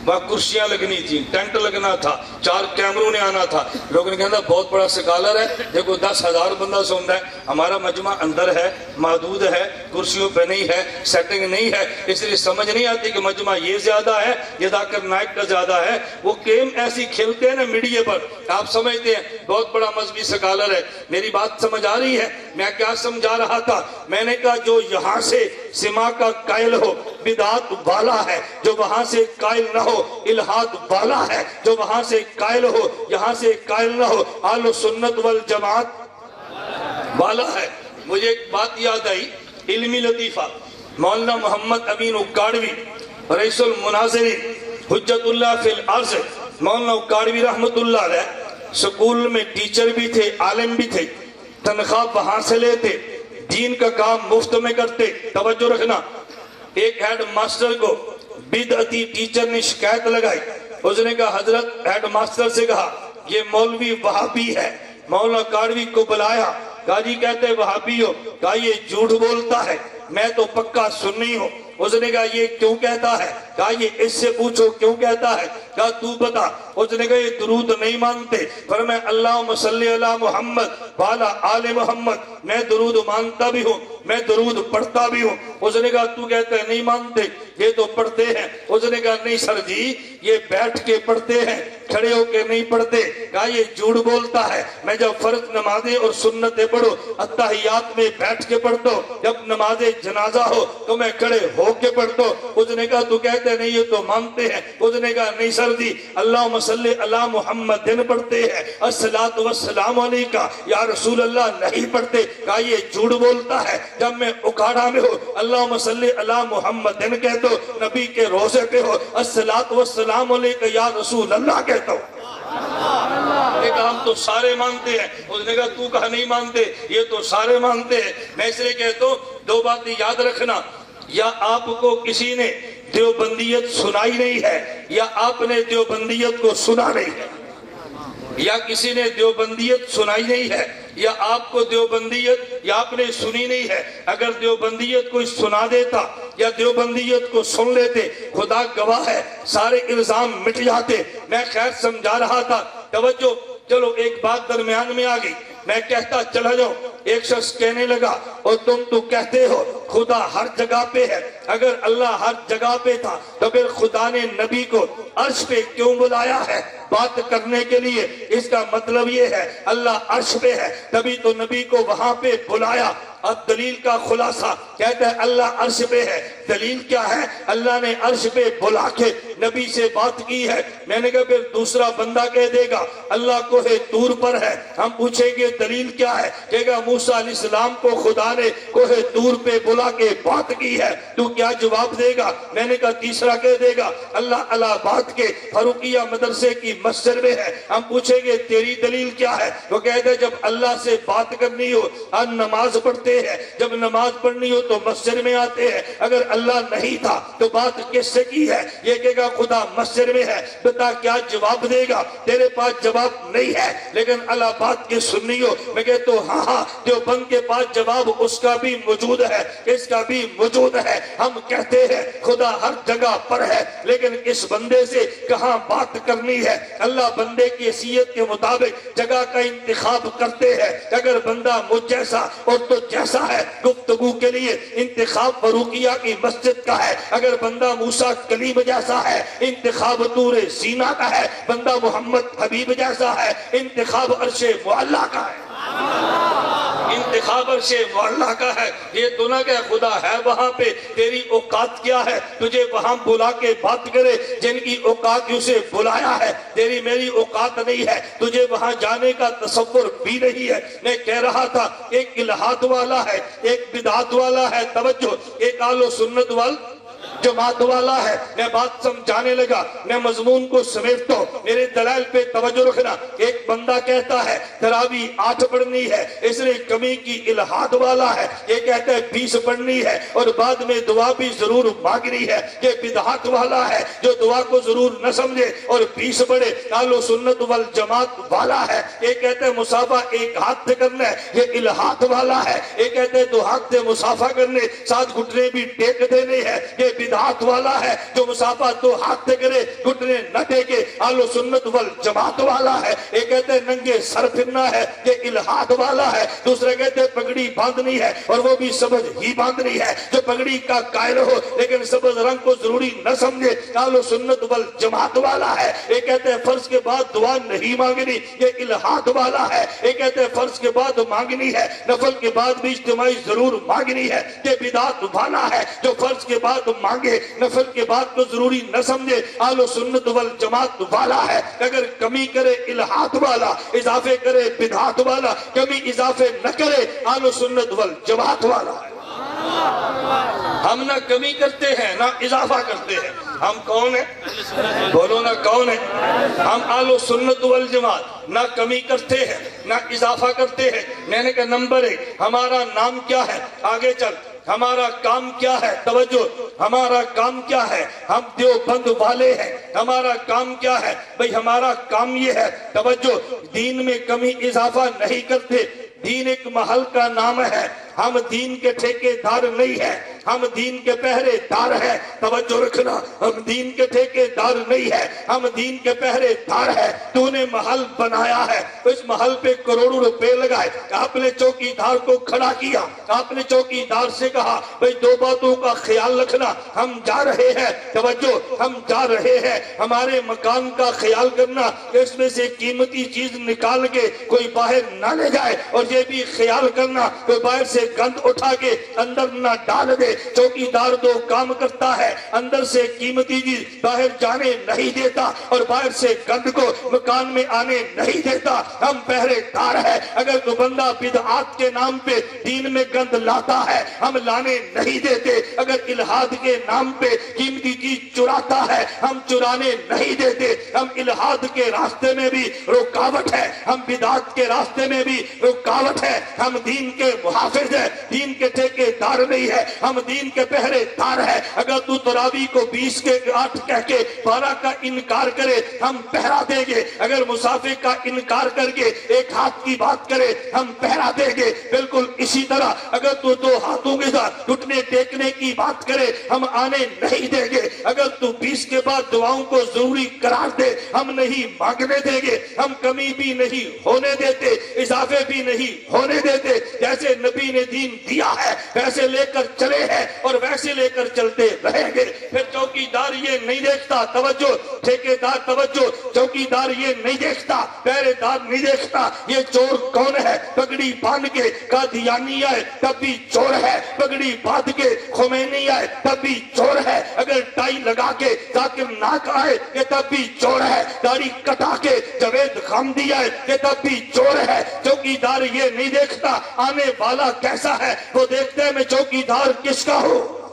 وہاں کرسیاں لگنی تھی، ٹینٹ لگنا تھا، 4 کیمروں نے آنا تھا، لوگوں نے کہنا بہت بڑا سکالر ہے، دیکھو 10,000 بندہ سنتا ہے، ہمارا مجمع اندر ہے، محدود ہے، کرسیوں پہ نہیں ہے، سیٹنگ نہیں ہے، اس لیے سمجھ نہیں آتی کہ مجمع یہ زیادہ ہے یہ ذاکر نائک کا زیادہ ہے۔ وہ گیم ایسی کھیلتے ہیں نا میڈیا پر، آپ سمجھتے ہیں بہت بڑا مذہبی سکالر ہے۔ میری بات سمجھ آ رہی ہے؟ میں کیا سمجھا رہا تھا؟ میں نے کہا جو یہاں سے سما کا قائل ہو بدعت والا ہے، جو وہاں سے قائل نہ ہو الہاد والا ہے، جو وہاں سے قائل ہو یہاں سے قائل نہ ہو اہل سنت والجماعت والا ہے۔ مجھے ایک بات یاد آئی، علمی لطیفہ، مولانا محمد امین اکاڑوی رئیس المناظرین حجت اللہ فی الارض، مولانا اکاڑوی رحمت اللہ علیہ سکول میں ٹیچر بھی تھے، عالم بھی تھے، تنخواہ وہاں سے لیتے، دین کا کام مفت میں کرتے۔ توجہ رکھنا، ایک ہیڈ ماسٹر کو بدعتی ٹیچر نے شکایت لگائی، اس نے کہا حضرت ہیڈ ماسٹر سے کہا یہ مولوی وہابی ہے، مولانا اکاڑوی کو بلایا، کہا جی کہتے وہابی ہو؟ کہا یہ جھوٹ بولتا ہے، میں تو پکا سنی ہوں۔ اس نے کہا یہ کیوں کہتا ہے؟ کہا یہ اس سے پوچھو کیوں کہتا ہے؟ کہا تو بتا۔ اس نے کہا یہ درود نہیں مانتے، فرمایا اللہم صلی علی محمد وعلی آل محمد، میں درود مانتا بھی ہوں، میں درود پڑھتا بھی ہوں۔ اس نے کہا تو کہتے ہیں نہیں مانتے، یہ تو پڑھتے ہیں۔ اس نے کہا نہیں سر جی، یہ بیٹھ کے پڑھتے ہیں، کھڑے ہو کے نہیں پڑھتے۔ کہا یہ جھوٹ بولتا ہے، میں جب فرض نمازیں اور سنتیں پڑھو اتحیات میں بیٹھ کے پڑھتا ہوں، جب نماز جنازہ ہو تو میں کھڑے ہو کے پڑھتا ہوں۔ اس نے کہا تو کہتے ہیں نہیں یہ تو مانتے ہیں۔ اس نے کہا نہیں سر جی، اللہم صلی علی محمد دن پڑھتے ہیں، الصلاۃ والسلام علیکہ یا رسول اللہ نہیں پڑھتے۔ کہا یہ جھوٹ بولتا ہے، جب میں اکھاڑا میں ہو اللہم صلی علی محمد دن کہتا ہوں، نبی کے روزے پہ ہو الصلاۃ والسلام علیکہ یا رسول اللہ کہتا ہوں۔ نے کہا ہم تو سارے مانتے ہیں۔ اس نے کہا تو کہا نہیں مانتے، یہ تو سارے مانتے ہیں۔ میں اس لیے کہتا ہوں 2 باتیں یاد رکھنا، یا آپ کو کسی نے دیوبندیت سنائی نہیں ہے، یا آپ نے دیوبندیت کو سنا نہیں ہے۔ یا کسی نے دیوبندیت سنائی نہیں ہے، یا آپ کو دیوبندیت یا آپ نے سنی نہیں ہے۔ اگر دیوبندیت کوئی سنا دیتا یا دیوبندیت کو سن لیتے، خدا گواہ ہے سارے الزام مٹ جاتے۔ میں خیر سمجھا رہا تھا، توجہ، چلو ایک بات درمیان میں آ گئی، میں کہتا چلا جاؤں، ایک شخص کہنے لگا اور تم تو کہتے ہو خدا ہر جگہ پہ ہے۔ اگر اللہ ہر جگہ پہ تھا تو پھر خدا نے نبی کو عرش پہ کیوں بلایا ہے بات کرنے کے لیے؟ اس کا مطلب یہ ہے اللہ عرش پہ ہے، تبھی تو نبی کو وہاں پہ بلایا۔ اب دلیل کا خلاصہ کہتا ہے اللہ عرش پہ ہے، دلیل کیا ہے؟ اللہ نے عرش پہ بلا کے نبی سے بات کی ہے۔ میں نے کہا پھر دوسرا بندہ کہہ دے گا اللہ کوہ طور پر ہے، ہم پوچھیں گے دلیل کیا ہے؟ کہے گا موسیٰ علیہ السلام کو خدا نے کوہ طور پہ بلا کے بات کی ہے، تو کیا جواب دے گا؟ میں نے کہا تیسرا کہہ دے گا اللہ الہ آباد کے فاروقیہ مدرسے کی مسجد میں ہے، ہم پوچھیں گے تیری دلیل کیا ہے؟ وہ کہتے ہیں جب اللہ سے بات کرنی ہو ہم نماز پڑھتے ہیں، جب نماز پڑھنی ہو تو مسجد میں آتے ہیں، اگر اللہ نہیں تھا تو بات کس سے کی ہے؟ یہ کہے گا خدا مسجد میں ہے، بتا کیا جواب دے گا؟ تیرے پاس جواب نہیں ہے، لیکن اللہ بات کی سننی ہو، میں کہتا ہوں ہاں دیوبند کے پاس جواب اس کا بھی موجود ہے، اس کا بھی موجود ہے۔ ہم کہتے ہیں خدا ہر جگہ پر ہے، لیکن اس بندے سے کہاں بات کرنی ہے؟ اللہ بندے کی حیثیت کے مطابق جگہ کا انتخاب کرتے ہیں۔ اگر بندہ مجھ جیسا اور تو جیسا ہے گفتگو کے لیے، انتخاب فاروقیہ کی مسجد کا ہے۔ اگر بندہ موسیٰ کلیم جیسا ہے انتخاب طور سینا کا ہے۔ بندہ محمد حبیب جیسا ہے انتخاب عرش معلیٰ کا ہے، انتخاب عرش معلیٰ کا ہے۔ یہ تو نہ کہ خدا ہے وہاں پہ، تیری اوقات کیا ہے تجھے وہاں بلا کے بات کرے؟ جن کی اوقات اسے بلایا ہے، تیری میری اوقات نہیں ہے، تجھے وہاں جانے کا تصور بھی نہیں ہے۔ میں کہہ رہا تھا ایک الہاد والا ہے، ایک بدعت والا ہے، توجہ، ایک اہل سنت جماعت والا ہے۔ میں بات سمجھانے لگا، میں مضمون کو سمیٹتا ہوں، میرے دلائل پہ توجہ رکھنا۔ ایک بندہ کہتا ہے تراویح 8 پڑھنی ہے، اس نے کمی کی الہاد والا ہے۔ یہ کہتا ہے 20 پڑھنی ہے اور بعد میں دعا بھی ضرور مانگنی ہے۔ یہ بدعت والا ہے جو دعا کو ضرور نہ سمجھے اور 20 پڑھے۔ اہل سنت والجماعت والا ہے، یہ کہتا ہے مصافحہ ایک ہاتھ سے کرنا ہے، یہ الہاد والا ہے۔ یہ کہتے ہیں 2 ہاتھ سے مصافحہ کرنے، 7 گھٹنے بھی ٹیک دینے ہیں، یہ بدعت والا ہے جو مصافحہ 2 ہاتھ سے کرے، گھٹنے نہ ٹیکے۔ اہل سنت والجماعت والا ہے، یہ کہتے ہیں ننگے سر پھرنا ہے، یہ الہاد والا ہے۔ دوسرے کہتے ہیں پگڑی باندھنی ہے اور وہ بھی سبز ہی باندھنی ہے۔ جو پگڑی کا قائل ہو لیکن سبز رنگ کو ضروری نہ سمجھے، اہل سنت والجماعت والا ہے۔ یہ کہتے ہیں فرض کے بعد دعا نہیں مانگنی، یہ الہاد والا ہے۔ یہ کہتے ہیں فرض کے بعد مانگنی ہے، نفل کے بعد بھی اجتماعی ضرور مانگنی ہے، یہ بدعت والا ہے جو فرض کے بعد مانگے، نفل کے بعد کو ضروری نہ سمجھے، اہل سنت والجماعت والا ہے۔ اگر کمی کرے الہاد والا، اضافے کرے بدعت والا، کمی اضافے نہ کرے اہل سنت والجماعت والا ہے۔ ہم نہ کمی کرتے ہیں نہ اضافہ کرتے ہیں، ہم کون ہیں؟ بولو نا کون ہیں؟ ہم اہل سنت والجماعت نہ کمی کرتے ہیں نہ اضافہ کرتے ہیں۔ میں نے کہا نمبر 1 ہمارا نام کیا ہے؟ آگے چل، ہمارا کام کیا ہے؟ توجہ، ہمارا کام کیا ہے؟ ہم دیوبند والے ہیں، ہمارا کام کیا ہے؟ بھئی ہمارا کام یہ ہے، توجہ، دین میں کمی اضافہ نہیں کرتے۔ دین ایک محل کا نام ہے، ہم دین کے ٹھیکے دار نہیں ہیں، ہم دین کے پہرے دار ہیں۔ توجہ رکھنا، ہم دین کے ٹھیکے دار نہیں ہیں، ہم دین کے پہرے دار ہیں۔ تو نے محل بنایا ہے، اس محل پہ کروڑوں روپے لگائے، آپ نے چوکی دار کو کھڑا کیا، آپ نے چوکی دار سے کہا بھئی 2 باتوں کا خیال رکھنا، ہم جا رہے ہیں، توجہ، ہم جا رہے ہیں، ہمارے مکان کا خیال کرنا، اس میں سے قیمتی چیز نکال کے کوئی باہر نہ لے جائے، اور یہ بھی خیال کرنا کوئی باہر سے گند اٹھا کے اندر نہ ڈال دے۔ چوکی دار 2 کام کرتا ہے، اندر سے قیمتی چیز باہر جانے نہیں دیتا اور باہر سے گند کو مکان میں آنے نہیں دیتا۔ ہم پہرے دار ہیں، اگر کوئی بندہ بدعات کے نام پہ دین میں گند لاتا ہے ہم لانے نہیں دیتے، اگر الہاد کے نام پہ قیمتی چیز چراتا ہے ہم چرانے نہیں دیتے۔ ہم الہاد کے راستے میں بھی رکاوٹ ہے، ہم بدعات کے راستے میں بھی رکاوٹ ہے، ہم دین کے محافظ ہیں، دین کے ٹھیکے دار نہیں ہے، ہم دین کے پہرے دار ہیں۔ اگر تو تراویح کو 20 کے 8 کہہ کے 12 کا انکار کرے ہم پہرا دیں گے، اگر مصافحے کا انکار کر کے 1 ہاتھ کی بات کرے ہم پہرا دیں گے۔ بالکل اسی طرح اگر تو 2 ہاتھوں کے ساتھ گھٹنے ٹیکنے کی بات کرے ہم آنے نہیں دیں گے، اگر تو 20 کے بعد دعاؤں کو ضروری قرار دے ہم نہیں مانگنے دیں گے، ہم کمی بھی نہیں ہونے دیتے، اضافے بھی نہیں ہونے دیتے۔ جیسے نبی نے دین دیا ہے ویسے لے کر چلے ہیں اور ویسے لے کر چلتے رہیں گے۔ پھر چوکی دار یہ نہیں دیکھتا، توجہ، ٹھیکے دار توجہ، چوکی دار یہ نہیں دیکھتا، پہرے دار نہیں دیکھتا یہ چور کون ہے۔ پگڑی باندھ کے قادیانی آئے تب بھی چور ہے، پگڑی باندھ کے خمینی آئے تب بھی چور ہے، اگر ٹائی لگا کے ذاکر ناک آئے یہ تب بھی چور ہے، داڑھی کٹا کے جاوید خامدی آئے یہ تب بھی چور ہے۔ چوکی دار یہ نہیں دیکھتا آنے والا کیسا ہے، وہ دیکھتے ہیں میں چوکی دار کس کا ہوں،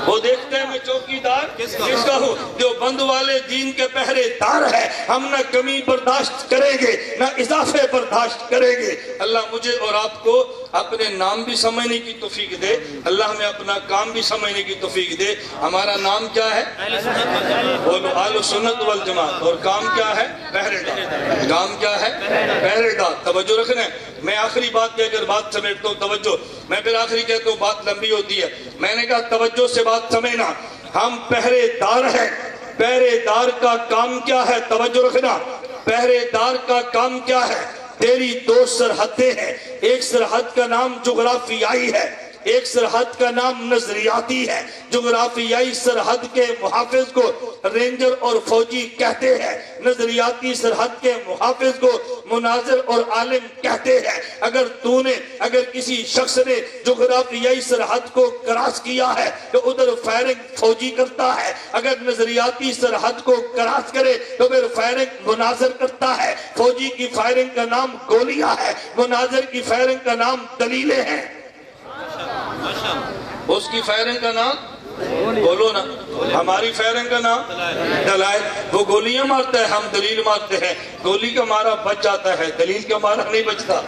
وہ دیکھتے ہیں میں چوکی دار کس کا ہوں۔ دیوبند والے دین کے پہرے دار ہے، ہم نہ کمی برداشت کریں گے نہ اضافے برداشت کریں گے۔ اللہ مجھے اور آپ کو اپنے نام بھی سمجھنے کی توفیق دے، اللہ ہمیں اپنا کام بھی سمجھنے کی توفیق دے۔ ہمارا نام کیا ہے؟ بولو اہل سنت والجماعت، اور کام کیا ہے؟ پہرے دار۔ کام کیا ہے؟ پہرے دار۔ توجہ رکھنا ہے، میں آخری بات کہہ کر بات سمیٹتا ہوں، توجہ، میں پھر آخری کہتا ہوں بات لمبی ہوتی ہے۔ میں نے کہا توجہ سے بات سمجھنا، ہم پہرے دار ہیں، پہرے دار کا کام کیا ہے؟ توجہ رکھنا، پہرے دار کا کام کیا ہے؟ تیری 2 سرحدیں ہیں، ایک سرحد کا نام جغرافیائی ہے، ایک سرحد کا نام نظریاتی ہے۔ جغرافیائی سرحد کے محافظ کو رینجر اور فوجی کہتے ہیں، نظریاتی سرحد کے محافظ کو مناظر اور عالم کہتے ہیں۔ اگر کسی شخص نے جغرافیائی سرحد کو کراس کیا ہے تو ادھر فائرنگ فوجی کرتا ہے، اگر نظریاتی سرحد کو کراس کرے تو پھر فائرنگ مناظر کرتا ہے۔ فوجی کی فائرنگ کا نام گولیاں ہے، مناظر کی فائرنگ کا نام دلیلیں ہیں، اس کی فائرنگ کا نام بولو نا، ہماری فیرنگ کا نام دلائل۔ وہ گولیاں مارتا ہے، ہم دلیل مارتے ہیں۔ گولی کا مارا بچ جاتا ہے، دلیل کا مارا نہیں بچتا۔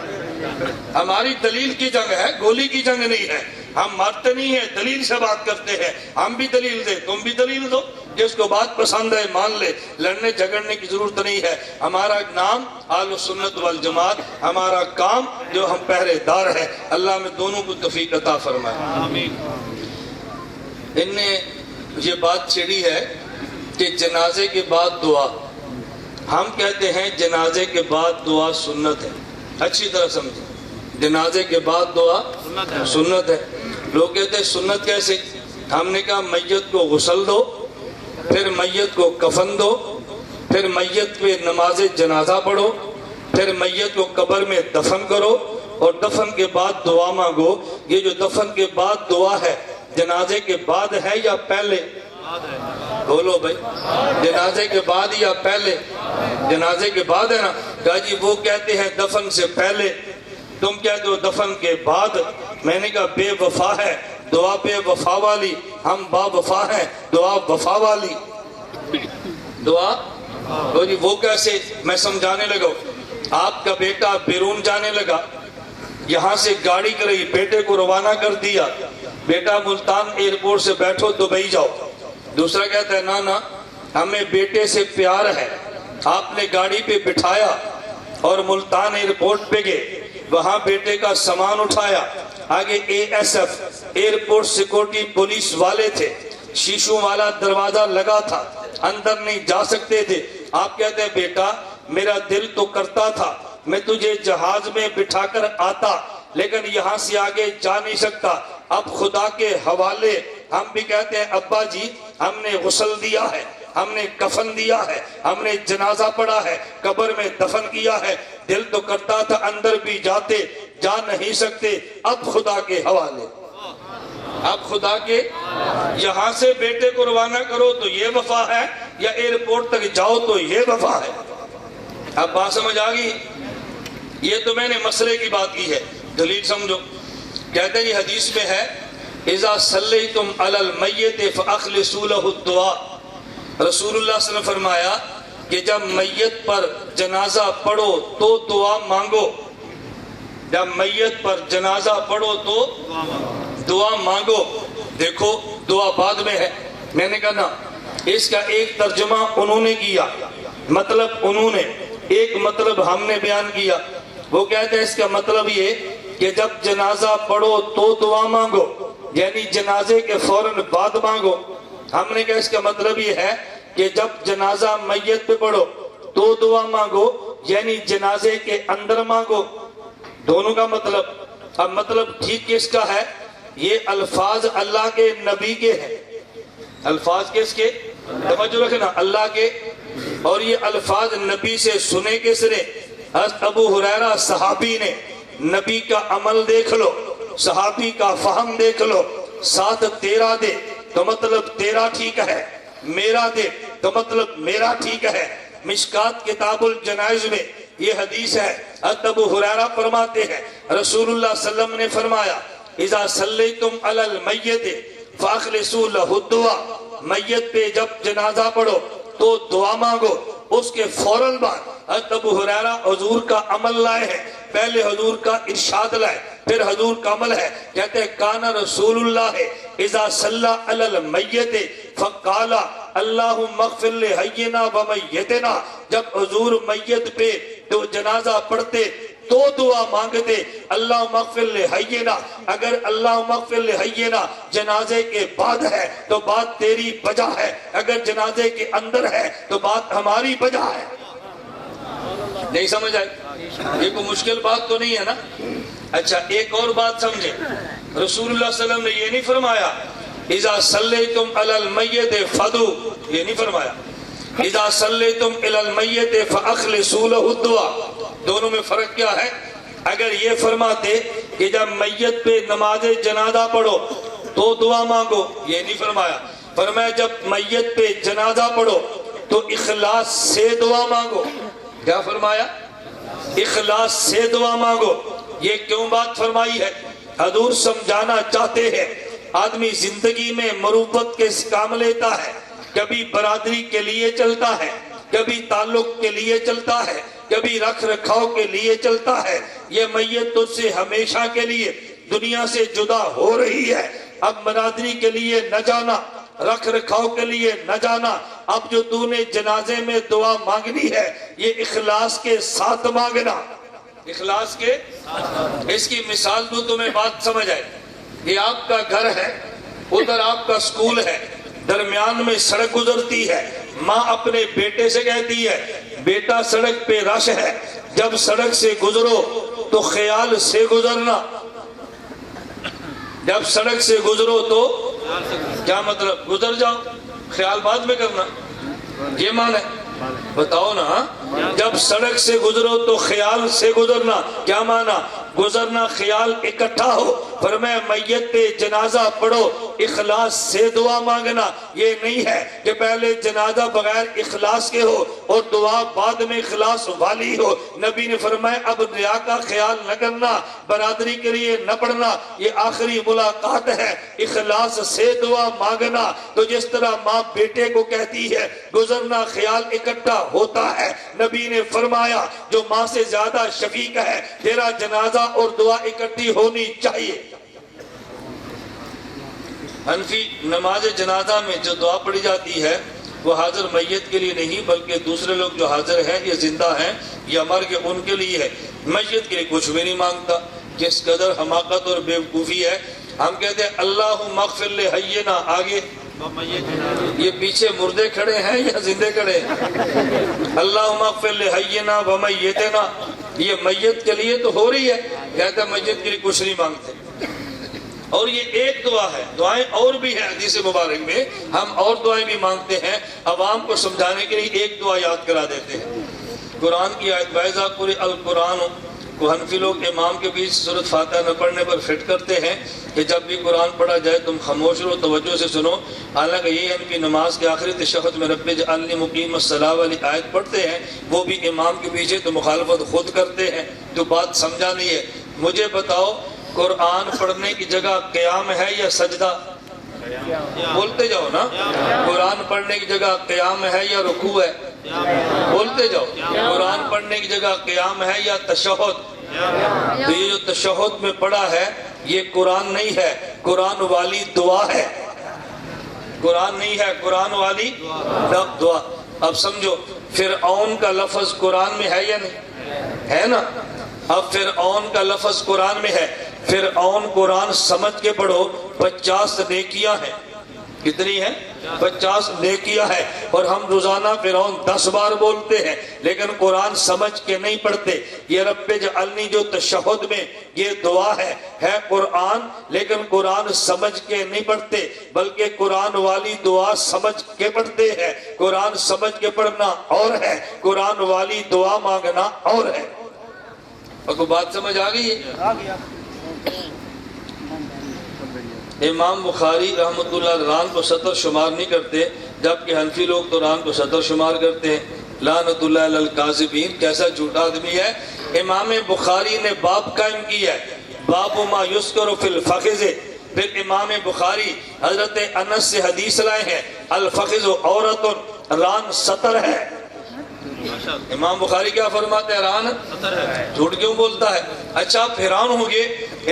ہماری دلیل کی جنگ ہے، گولی کی جنگ نہیں ہے۔ ہم مارتے نہیں ہیں، دلیل سے بات کرتے ہیں۔ ہم بھی دلیل دیں، تم بھی دلیل دو، جس کو بات پسند ہے مان لے۔ لڑنے جھگڑنے کی ضرورت نہیں ہے۔ ہمارا نام اہل سنت والجماعت، ہمارا کام جو ہم پہرے دار ہیں۔ اللہ میں دونوں کو توفیق عطا فرمائے۔ آمین۔ ان نے یہ بات چھیڑی ہے کہ جنازے کے بعد دعا، ہم کہتے ہیں جنازے کے بعد دعا سنت ہے۔ اچھی طرح سمجھیں، جنازے کے بعد دعا سنت ہے۔ لوگ کہتے ہیں سنت کیسے؟ ہم نے کہا میت کو غسل دو، پھر میت کو کفن دو، پھر میت پہ نماز جنازہ پڑھو، پھر میت کو قبر میں دفن کرو، اور دفن کے بعد دعا مانگو۔ یہ جو دفن کے بعد دعا ہے، جنازے کے بعد ہے یا پہلے؟ بولو بھائی، جنازے کے بعد یا پہلے؟ جنازے کے بعد ہے نا۔ کہا جی وہ کہتے ہیں دفن سے پہلے، تم کہتے ہو دفن کے بعد۔ میں نے کہا بے وفا ہے دعا بے وفا والی، ہم با وفا ہیں دعا وفا والی۔ دعا جی وہ کیسے؟ میں سمجھانے لگا۔ آپ کا بیٹا بیرون جانے لگا، یہاں سے گاڑی کرائی، بیٹے کو روانہ کر دیا، بیٹا ملتان ایئرپورٹ سے بیٹھو دبئی جاؤ۔ دوسرا کہتا ہے نا نا ہمیں بیٹے سے پیار ہے، آپ نے گاڑی پہ بٹھایا اور ملتان ایئرپورٹ پہ گئے، وہاں بیٹے کا سامان اٹھایا۔ آگے ASF ایئرپورٹ سیکورٹی پولیس والے تھے، شیشوں والا دروازہ لگا تھا، اندر نہیں جا سکتے تھے۔ آپ کہتے ہیں بیٹا میرا دل تو کرتا تھا میں تجھے جہاز میں بٹھا کر آتا، لیکن یہاں سے آگے جا نہیں سکتا، اب خدا کے حوالے۔ ہم بھی کہتے ہیں ابا جی ہم نے غسل دیا ہے، ہم نے کفن دیا ہے، ہم نے جنازہ پڑھا ہے، قبر میں دفن کیا ہے، دل تو کرتا تھا اندر بھی جاتے، جا نہیں سکتے، اب خدا کے حوالے۔ اب خدا کے، یہاں سے بیٹے کو روانہ کرو تو یہ وفا ہے، یا ایئرپورٹ تک جاؤ تو یہ وفا ہے؟ اب بات سمجھ آ گئی؟ یہ تو میں نے مسئلے کی بات کی ہے، دلیل سمجھو۔ کہتے ہیں یہ حدیث میں ہے اذا صلیتم علی المیت فاخلصوا له الدعاء۔ رسول اللہ صلی اللہ علیہ وسلم فرمایا کہ جب میت پر جنازہ پڑھو تو دعا مانگو، جب میت پر جنازہ پڑھو تو دعا مانگو۔ دیکھو دعا بعد میں ہے، میں نے کہا نا اس کا ایک ترجمہ انہوں نے کیا، مطلب انہوں نے، ایک مطلب ہم نے بیان کیا۔ وہ کہتے ہیں اس کا مطلب یہ کہ جب جنازہ پڑھو تو دعا مانگو، یعنی جنازے کے فوراً بعد مانگو۔ ہم نے کہا اس کا مطلب یہ ہے کہ جب جنازہ میت پہ پڑھو تو دعا مانگو، یعنی جنازے کے اندر مانگو۔ دونوں کا مطلب، اب مطلب ٹھیک کس کا ہے؟ یہ الفاظ اللہ کے نبی کے ہیں۔ الفاظ کس کے؟ توجہ رکھنا، اللہ کے۔ اور یہ الفاظ نبی سے سنے کس نے؟ حضرت ابو ہریرہ صحابی نے۔ نبی کا عمل دیکھ لو، صحابی کا فہم دیکھ لو، ساتھ تیرا دے تو مطلب تیرا ٹھیک ہے، میرا دے تو مطلب میرا ٹھیک ہے۔ مشکات کتاب الجنائز میں یہ حدیث ہے، حضرت ابو ہریرہ فرماتے ہیں رسول اللہ صلی اللہ علیہ وسلم نے فرمایا اذا صلیتم علی المیت فاخلصوا له الدعاء، میت پہ جب جنازہ پڑھو تو دعا مانگو۔ اس کے فوراً بعد حضرت ابو ہریرہ حضور کا عمل لائے ہیں، پہلے حضور کا ارشاد لائے پھر حضور کا عمل ہے۔ کہتے ہیں کانا رسول اللہ اذا صلی علی المیت فقال اللہم اغفر لحینا ومیتنا، جب حضور میت پہ تو جنازہ پڑھتے تو دعا مانگتے اللہم اغفر لحینا۔ اگر اللہم اغفر لحینا جنازے کے بعد ہے تو بات تیری بجا ہے، اگر جنازے کے اندر ہے تو بات ہماری بجا ہے۔ نہیں سمجھ آئی؟ یہ کوئی مشکل بات تو نہیں ہے نا؟ اچھا ایک اور بات سمجھے، رسول اللہ صلی اللہ علیہ وسلم نے یہ نہیں فرمایا اذا صلیتم علی المیت فدعوا، یہ نہیں فرمایا اذا صلیتم علی المیت فاخلصوا له الدعاء۔ دونوں میں فرق کیا ہے؟ اگر یہ فرماتے کہ جب میت پہ نماز جنازہ پڑھو تو دعا مانگو، یہ نہیں فرمایا۔ فرمایا جب میت پہ جنازہ پڑھو تو اخلاص سے دعا مانگو۔ کیا فرمایا؟ اخلاص سے دعا مانگو۔ یہ کیوں بات فرمائی ہے؟ حضور سمجھانا چاہتے ہیں آدمی زندگی میں مروت کے کام لیتا ہے، کبھی برادری کے لیے چلتا ہے، کبھی تعلق کے لیے چلتا ہے، کبھی رکھ رکھاؤ کے لیے چلتا ہے، یہ میت تجھ سے ہمیشہ کے لیے دنیا سے جدا ہو رہی ہے، اب برادری کے لیے نہ جانا، رکھ رکھاؤ کے لیے نہ جانا، اب جو تو نے جنازے میں دعا مانگنی ہے یہ اخلاص کے ساتھ مانگنا، اخلاص کے، اس کی مثال دوں تمہیں بات سمجھ آئے، یہ آپ کا گھر ہے، ادھر آپ کا سکول ہے، درمیان میں سڑک گزرتی ہے، ماں اپنے بیٹے سے کہتی ہے بیٹا سڑک پہ رش ہے، جب سڑک سے گزرو تو خیال سے گزرنا، جب سڑک سے گزرو تو کیا مطلب؟ گزر جاؤ، خیال بعد میں کرنا، یہ معنی ہے؟ بتاؤ نا، جب سڑک سے گزرو تو خیال سے گزرنا، کیا معنی؟ گزرنا خیال اکٹھا ہو، فرمایا میت پہ جنازہ پڑھو اخلاص سے دعا مانگنا، یہ نہیں ہے کہ پہلے جنازہ بغیر اخلاص کے ہو اور دعا بعد میں اخلاص والی ہو۔ نبی نے فرمایا اب ریا کا خیال نہ کرنا، برادری کے لیے نہ پڑھنا، یہ آخری ملاقات ہے، اخلاص سے دعا مانگنا۔ تو جس طرح ماں بیٹے کو کہتی ہے گزرنا خیال اکٹھا ہوتا ہے، نبی نے فرمایا جو ماں سے زیادہ شفیق ہے تیرا جنازہ اور دعا اکٹھی ہونی چاہیے۔ حنفی نماز جنازہ میں جو دعا پڑھی جاتی ہے وہ حاضر میت کے لیے نہیں بلکہ دوسرے لوگ جو حاضر ہیں یا زندہ ہیں یا مر کے ان کے لیے ہے، میت کے لیے کچھ بھی نہیں مانگتا۔ کس قدر حماقت اور بیوقوفی ہے، ہم کہتے ہیں اللہم اغفر لحینا، آگے یہ پیچھے مردے کھڑے ہیں یا زندے کھڑے ہیں؟ اللہم اغفر لحینا ومیتنا، یہ میت کے لیے تو ہو رہی ہے، کہتے ہیں میت کے لیے کچھ نہیں مانگتے۔ اور یہ ایک دعا ہے، دعائیں اور بھی ہیں حدیث مبارک میں، ہم اور دعائیں بھی مانگتے ہیں، عوام کو سمجھانے کے لیے ایک دعا یاد کرا دیتے ہیں۔ قرآن کی آیت وَإِذَا قُرِئَ الْقُرْآنُ کو حنفی لوگ امام کے بیچ سورۃ فاتحہ نہ پڑھنے پر فٹ کرتے ہیں کہ جب بھی قرآن پڑھا جائے تم خاموش رہو، توجہ سے سنو، حالانکہ یہ ان کی نماز کے آخری تشہد میں رب اجعلنی مقیم الصلاۃ والی آیت پڑھتے ہیں، وہ بھی امام کے پیچھے تو مخالفت خود کرتے ہیں، تو بات سمجھا نہیں ہے۔ مجھے بتاؤ قرآن پڑھنے کی جگہ قیام ہے یا سجدہ؟ بولتے جاؤ نا، قرآن پڑھنے کی جگہ قیام ہے یا رکوع ہے؟ بولتے جاؤ، قرآن پڑھنے کی جگہ قیام ہے یا تشہد؟ تو یہ جو تشہد میں پڑھا ہے یہ قرآن نہیں ہے، قرآن والی دعا ہے، قرآن نہیں ہے، قرآن والی دعا۔ اب سمجھو فرعون کا لفظ قرآن میں ہے یا نہیں ہے نا؟ اب فرعون کا لفظ قرآن میں ہے، فرعون قرآن سمجھ کے پڑھو 50 نیکیاں ہیں، کتنی ہیں؟ 50 نیکیاں ہیں، اور ہم روزانہ فرعون 10 بار بولتے ہیں لیکن قرآن سمجھ کے نہیں پڑھتے۔ یہ رب اجعلنی جو تشہد میں یہ دعا ہے قرآن، لیکن قرآن سمجھ کے نہیں پڑھتے بلکہ قرآن والی دعا سمجھ کے پڑھتے ہیں۔ قرآن سمجھ کے پڑھنا اور ہے، قرآن والی دعا مانگنا اور ہے۔ اور کوئی بات سمجھ آ گئی ہے؟ امام بخاری رحمۃ اللہ ران کو سطر شمار نہیں کرتے جبکہ حنفی لوگ تو ران کو سطر شمار کرتے ہیں۔ لعنت اللہ علی الکاذبین، کیسا جھوٹا آدمی ہے۔ امام بخاری نے باب قائم کیا ہے، باب ما یذکر فی الفخذ، پھر امام بخاری حضرت انس سے حدیث لائے ہیں الفخذ عورت، ران سطر ہے۔ امام بخاری کیا فرماتے ہیں؟ ران سطر ہے۔ جھوٹ کیوں بولتا ہے؟ اچھا حیران ہو گئے،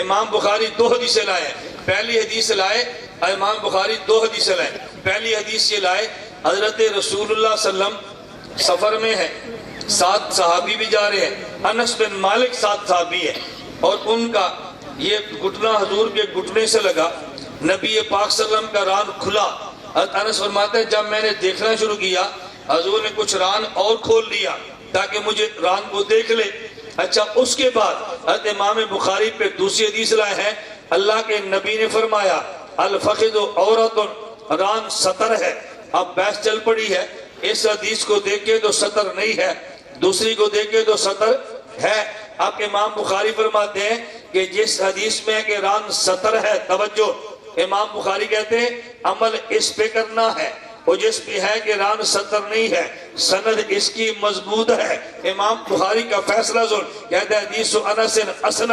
امام بخاری 2 حدیثیں لائے ہیں۔ پہلی حدیث لائے امام بخاری 2 حدیثیں لائے، پہلی حدیث یہ لائے حضرت رسول اللہ صلی اللہ علیہ وسلم سفر میں ہے، 7 صحابی بھی جا رہے ہیں، انس بن مالک 7 صحابی ہیں، اور ان کا یہ گھٹنا حضور کے گھٹنے سے لگا، نبی پاک صلی اللہ علیہ وسلم کا ران کھلا۔ انس فرماتے ہیں جب میں نے دیکھنا شروع کیا حضور نے کچھ ران اور کھول لیا تاکہ مجھے ران کو دیکھ لے۔ اچھا اس کے بعد حضرت امام بخاری پہ دوسری حدیث لائے ہیں، اللہ کے نبی نے فرمایا الفخذ عورت، ران سطر ہے۔ اب بحث چل پڑی ہے، اس حدیث کو دیکھے تو سطر نہیں ہے، دوسری کو دیکھے تو سطر ہے۔ اب امام بخاری فرماتے ہیں کہ جس حدیث میں کہ ران سطر ہے، توجہ، امام بخاری کہتے ہیں عمل اس پہ کرنا ہے، اور جس پہ ہے کہ ران سطر نہیں ہے سند اس کی مضبوط ہے۔ امام بخاری کا فیصلہ کہتے ہیں حدیث انس اسند،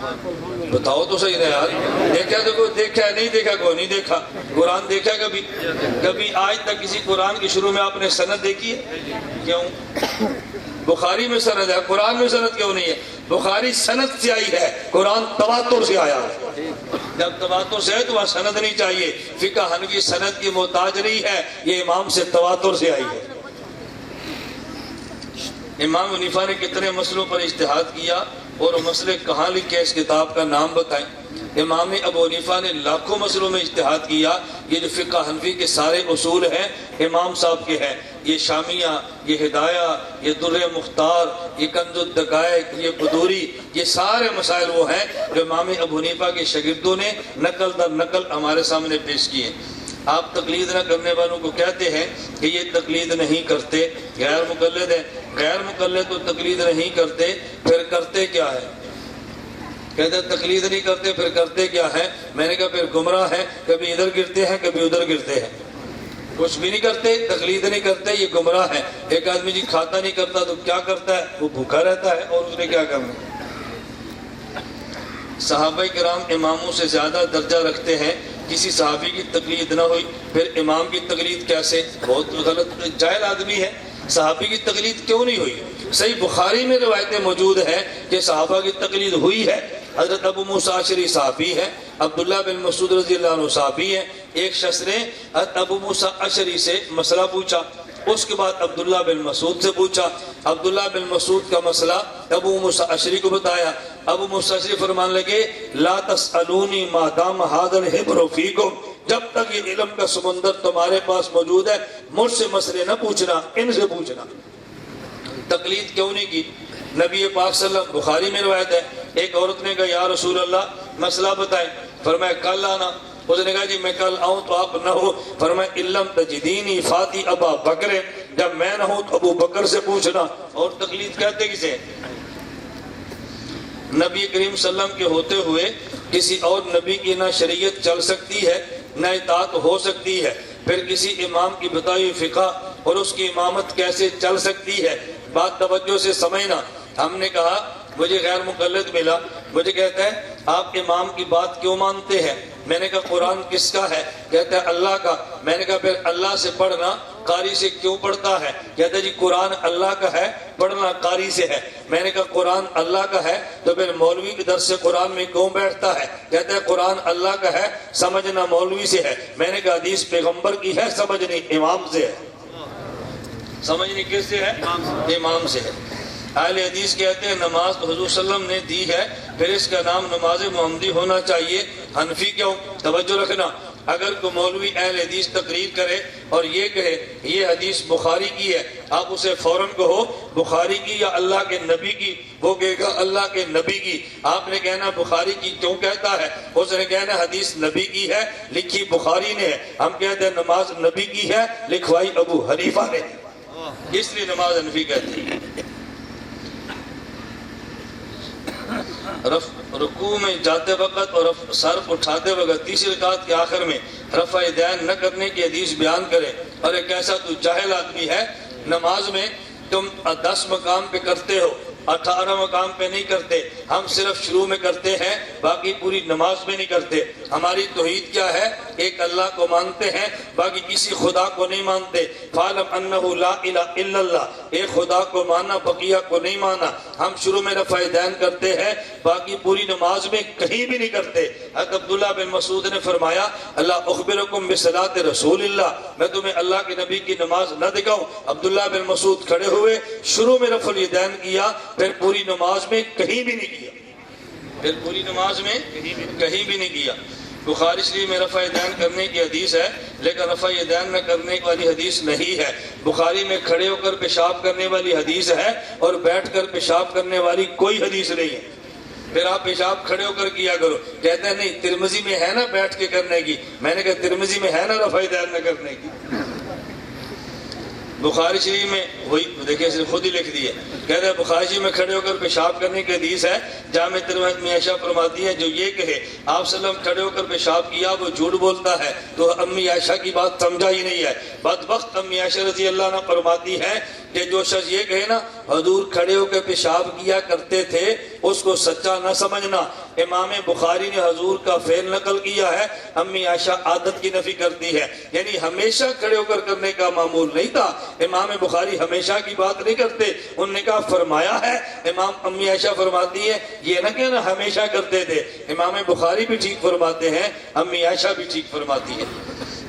بتاؤ تو صحیح نا یار. دیکھا تو کوئی دیکھا ہے, نہیں دیکھا کوئی نہیں دیکھا. قرآن دیکھا کبھی؟ کبھی آج تک کسی قرآن کے شروع میں آپ نے سند دیکھی ہے؟ کیوں؟ بخاری میں سند ہے, قرآن میں سند کیوں نہیں ہے؟ بخاری سند سے آئی ہے, قرآن تواتر سے آیا ہے. جب تواتر سے ہے تو وہاں سند نہیں چاہیے. فقہ حنفی سند کی محتاج نہیں ہے, یہ امام سے تواتر سے آئی ہے. امام حنیفہ نے کتنے مسئلوں پر اجتہاد کیا اور مسئلے کہاں لکھے, اس کتاب کا نام بتائیں. امام ابو حنیفہ نے لاکھوں مسئلوں میں اجتہاد کیا. یہ جو فقہ حنفی کے سارے اصول ہیں امام صاحب کے ہیں. یہ شامیہ, یہ ہدایہ, یہ در مختار, یہ کنز الدقائق, یہ بدوری, یہ سارے مسائل وہ ہیں جو امام ابو حنیفہ کے شاگردوں نے نقل در نقل ہمارے سامنے پیش کیے. آپ تقلید نہ کرنے والوں کو کہتے ہیں کہ یہ تقلید نہیں کرتے, غیر مقلد ہیں. غیر مقلد تو تقلید نہیں کرتے, پھر کرتے کیا ہے؟ کہتے ہیں تقلید نہیں کرتے پھر کرتے کیا ہے؟ میں نے کہا پھر گمراہ ہیں, کبھی ادھر گرتے ہیں کبھی ادھر گرتے ہیں. کچھ بھی نہیں کرتے, تقلید نہیں کرتے, یہ گمراہ ہیں. ایک آدمی جی کھاتا نہیں کرتا تو کیا کرتا ہے؟ وہ بھوکا رہتا ہے, اور اس نے کیا کرنا. صحابہ کرام اماموں سے زیادہ درجہ رکھتے ہیں, کسی صحابی کی تقلید نہ ہوئی پھر امام کی تقلید کیسے؟ بہت غلط, جاہل آدمی ہے. صحابی کی تقلید کیوں نہیں ہوئی؟ صحیح بخاری میں روایتیں موجود ہیں کہ صحابہ کی تقلید ہوئی ہے. حضرت ابو موسیٰ اشعری صحابی ہے, عبداللہ بن مسعود رضی اللہ عنہ صحابی ہے. ایک شخص نے حضرت ابو موسیٰ اشعری سے مسئلہ پوچھا, اس کے بعد عبداللہ بن مسعود سے پوچھا. عبداللہ بن مسعود کا مسئلہ ابو موسیٰ اشعری کو بتایا. ابو موسیٰ اشعری فرمان لگے لا تسألونی ما دام ھذا الحبر فیکم, جب تک یہ علم کا سمندر تمہارے پاس موجود ہے مجھ سے مسئلے نہ پوچھنا, ان سے پوچھنا. تقلید کیوں نہیں کی؟ نبی پاک صلی اللہ علیہ وسلم, بخاری میں روایت ہے, ایک عورت نے کہا یا رسول اللہ مسئلہ بتائیں. فرمایا کل آنا. اس نے کہا جی میں کل آؤں تو آپ نہ ہو. فرمایا علم تجدینی فاتی ابا بکر, جب میں نہ ہوں تو ابو بکر سے پوچھنا. اور تقلید کہتے کسے؟ نبی کریم صلی اللہ علیہ وسلم کے ہوتے ہوئے کسی اور نبی کی نہ شریعت چل سکتی ہے نہ اطاعت ہو سکتی ہے, پھر کسی امام کی بتائی ہوئی فقہ اور اس کی امامت کیسے چل سکتی ہے؟ بات توجہ سے سمجھنا. ہم نے کہا مجھے غیر مقلد ملا, مجھے کہتا ہے آپ امام کی بات کیوں مانتے ہیں؟ میں نے کہا قرآن کس کا ہے؟ کہتا ہے اللہ کا. میں نے کہا پھر اللہ سے پڑھنا قاری سے کیوں پڑھتا ہے؟ کہتا ہے جی قرآن اللہ کا ہے, پڑھنا قاری سے ہے. میں نے کہا قرآن اللہ کا ہے تو پھر مولوی کے درس سے قرآن میں کیوں بیٹھتا ہے؟ کہتا ہے قرآن اللہ کا ہے, سمجھنا مولوی سے ہے. میں نے کہا حدیث پیغمبر کی ہے, سمجھنی امام سے ہے. سمجھنی کس سے ہے؟ امام سے ہے. اہل حدیث کہتے ہیں نماز تو حضور صلی اللہ علیہ وسلم نے دی ہے, پھر اس کا نام نماز محمدی ہونا چاہیے. حنفی کیوں؟ توجہ رکھنا. اگر کوئی مولوی اہل حدیث تقریر کرے اور یہ کہے یہ حدیث بخاری کی ہے, آپ اسے فوراً کہو بخاری کی یا اللہ کے نبی کی؟ وہ کہے گا اللہ کے نبی کی. آپ نے کہنا بخاری کی کیوں کہتا ہے؟ اس نے کہنا حدیث نبی کی ہے, لکھی بخاری نے ہے. ہم کہتے ہیں نماز نبی کی ہے, لکھوائی ابو حنیفہ نے, اس لیے نماز حنفی کہتے ہیں. رکوع میں جاتے وقت اور سر اٹھاتے وقت تیسری رکعت کے آخر میں رفع یدین نہ کرنے کی حدیث بیان کرے. اور ایک ایسا تو جاہل آدمی ہے, نماز میں تم 10 مقام پہ کرتے ہو, 18 مقام پہ نہیں کرتے. ہم صرف شروع میں کرتے ہیں, باقی پوری نماز میں نہیں کرتے. ہماری توحید کیا ہے؟ ایک اللہ کو مانتے ہیں, باقی کسی خدا کو نہیں مانتے. فَعْلَمْ أَنَّهُ لَا إِلَهَ إِلَّا اللَّهُ, ایک خدا کو ماننا, بقیہ کو نہیں ماننا. ہم شروع میں رفع یدین کرتے ہیں, باقی پوری نماز میں کہیں بھی نہیں کرتے. حضرت عبداللہ بن مسعود نے فرمایا اللہ اخبرکم بصلاۃ رسول اللہ, میں تمہیں اللہ کے نبی کی نماز نہ دکھاؤں؟ عبداللہ بن مسعود کھڑے ہوئے, شروع میں رفع یدین کیا, پھر پوری نماز میں کہیں بھی نہیں کیا, پھر پوری نماز میں کہیں بھی نہیں کیا. بخاری شریف میں رفع یدین کرنے کی حدیث ہے, لیکن رفع یدین نہ کرنے والی حدیث نہیں ہے. بخاری میں کھڑے ہو کر پیشاب کرنے والی حدیث ہے, اور بیٹھ کر پیشاب کرنے والی کوئی حدیث نہیں ہے. پھر آپ پیشاب کھڑے ہو کر کیا کرو. کہتے ہیں نہیں ترمذی میں ہے نا بیٹھ کے کرنے کی. میں نے کہا ترمذی میں ہے نا رفع یدین نہ کرنے کی. بخاری شریف میں وہی دیکھیں خود ہی لکھ دیے. کہتے ہیں بخاری شریف میں کھڑے ہو کر پیشاب کرنے کی حدیث ہے. جامع ترمذی میں عائشہ فرماتی ہے جو یہ کہے آپ صلی اللہ علیہ وسلم کھڑے ہو کر پیشاب کیا وہ جھوٹ بولتا ہے. تو امی عائشہ کی بات سمجھا ہی نہیں ہے. بدبخت امی عائشہ رضی اللہ عنہ فرماتی ہے کہ جو شخص یہ کہے نا حضور کھڑے ہو کے پیشاب کیا کرتے تھے, اس کو سچا نہ سمجھنا. امام بخاری نے حضور کا فعل نقل کیا ہے، امی عائشہ عادت کی نفی کرتی ہے، یعنی ہمیشہ کھڑے ہو کر کرنے کا معمول نہیں تھا۔ امام بخاری ہمیشہ کی بات نہیں کرتے، انہوں نے کہا فرمایا ہے، امی عائشہ فرماتی ہے یہ نہ کہنا ہمیشہ کرتے تھے، امام بخاری بھی ٹھیک فرماتے ہیں، امی عائشہ بھی ٹھیک فرماتی ہے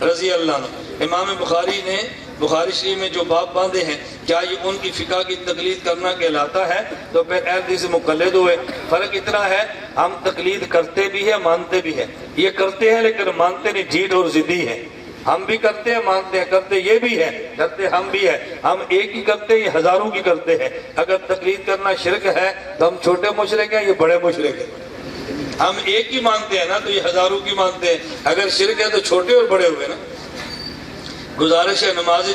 رضی اللہ عنہ۔ امام بخاری نے بخاری شریف میں جو باب باندھے ہیں، کیا یہ ان کی فقہ کی تقلید کرنا کہلاتا ہے؟ تو پھر اہل حدیث سے مقلد ہوئے۔ فرق اتنا ہے ہم تقلید کرتے بھی ہیں مانتے بھی ہیں، یہ کرتے ہیں لیکن مانتے نہیں، جھیٹ اور ضدی ہیں۔ ہم بھی کرتے ہیں مانتے ہیں، کرتے یہ بھی ہے، کرتے ہم بھی ہیں، ہم ایک ہی کرتے ہیں، یہ ہزاروں کی کرتے ہیں۔ اگر تقلید کرنا شرک ہے تو ہم چھوٹے مشرک ہیں، یہ بڑے مشرک ہیں۔ ہم ایک ہی مانتے ہیں نا تو یہ ہزاروں کی مانتے ہیں، اگر شرک ہے تو چھوٹے اور بڑے ہوئے نا۔ گزارش ہے نماز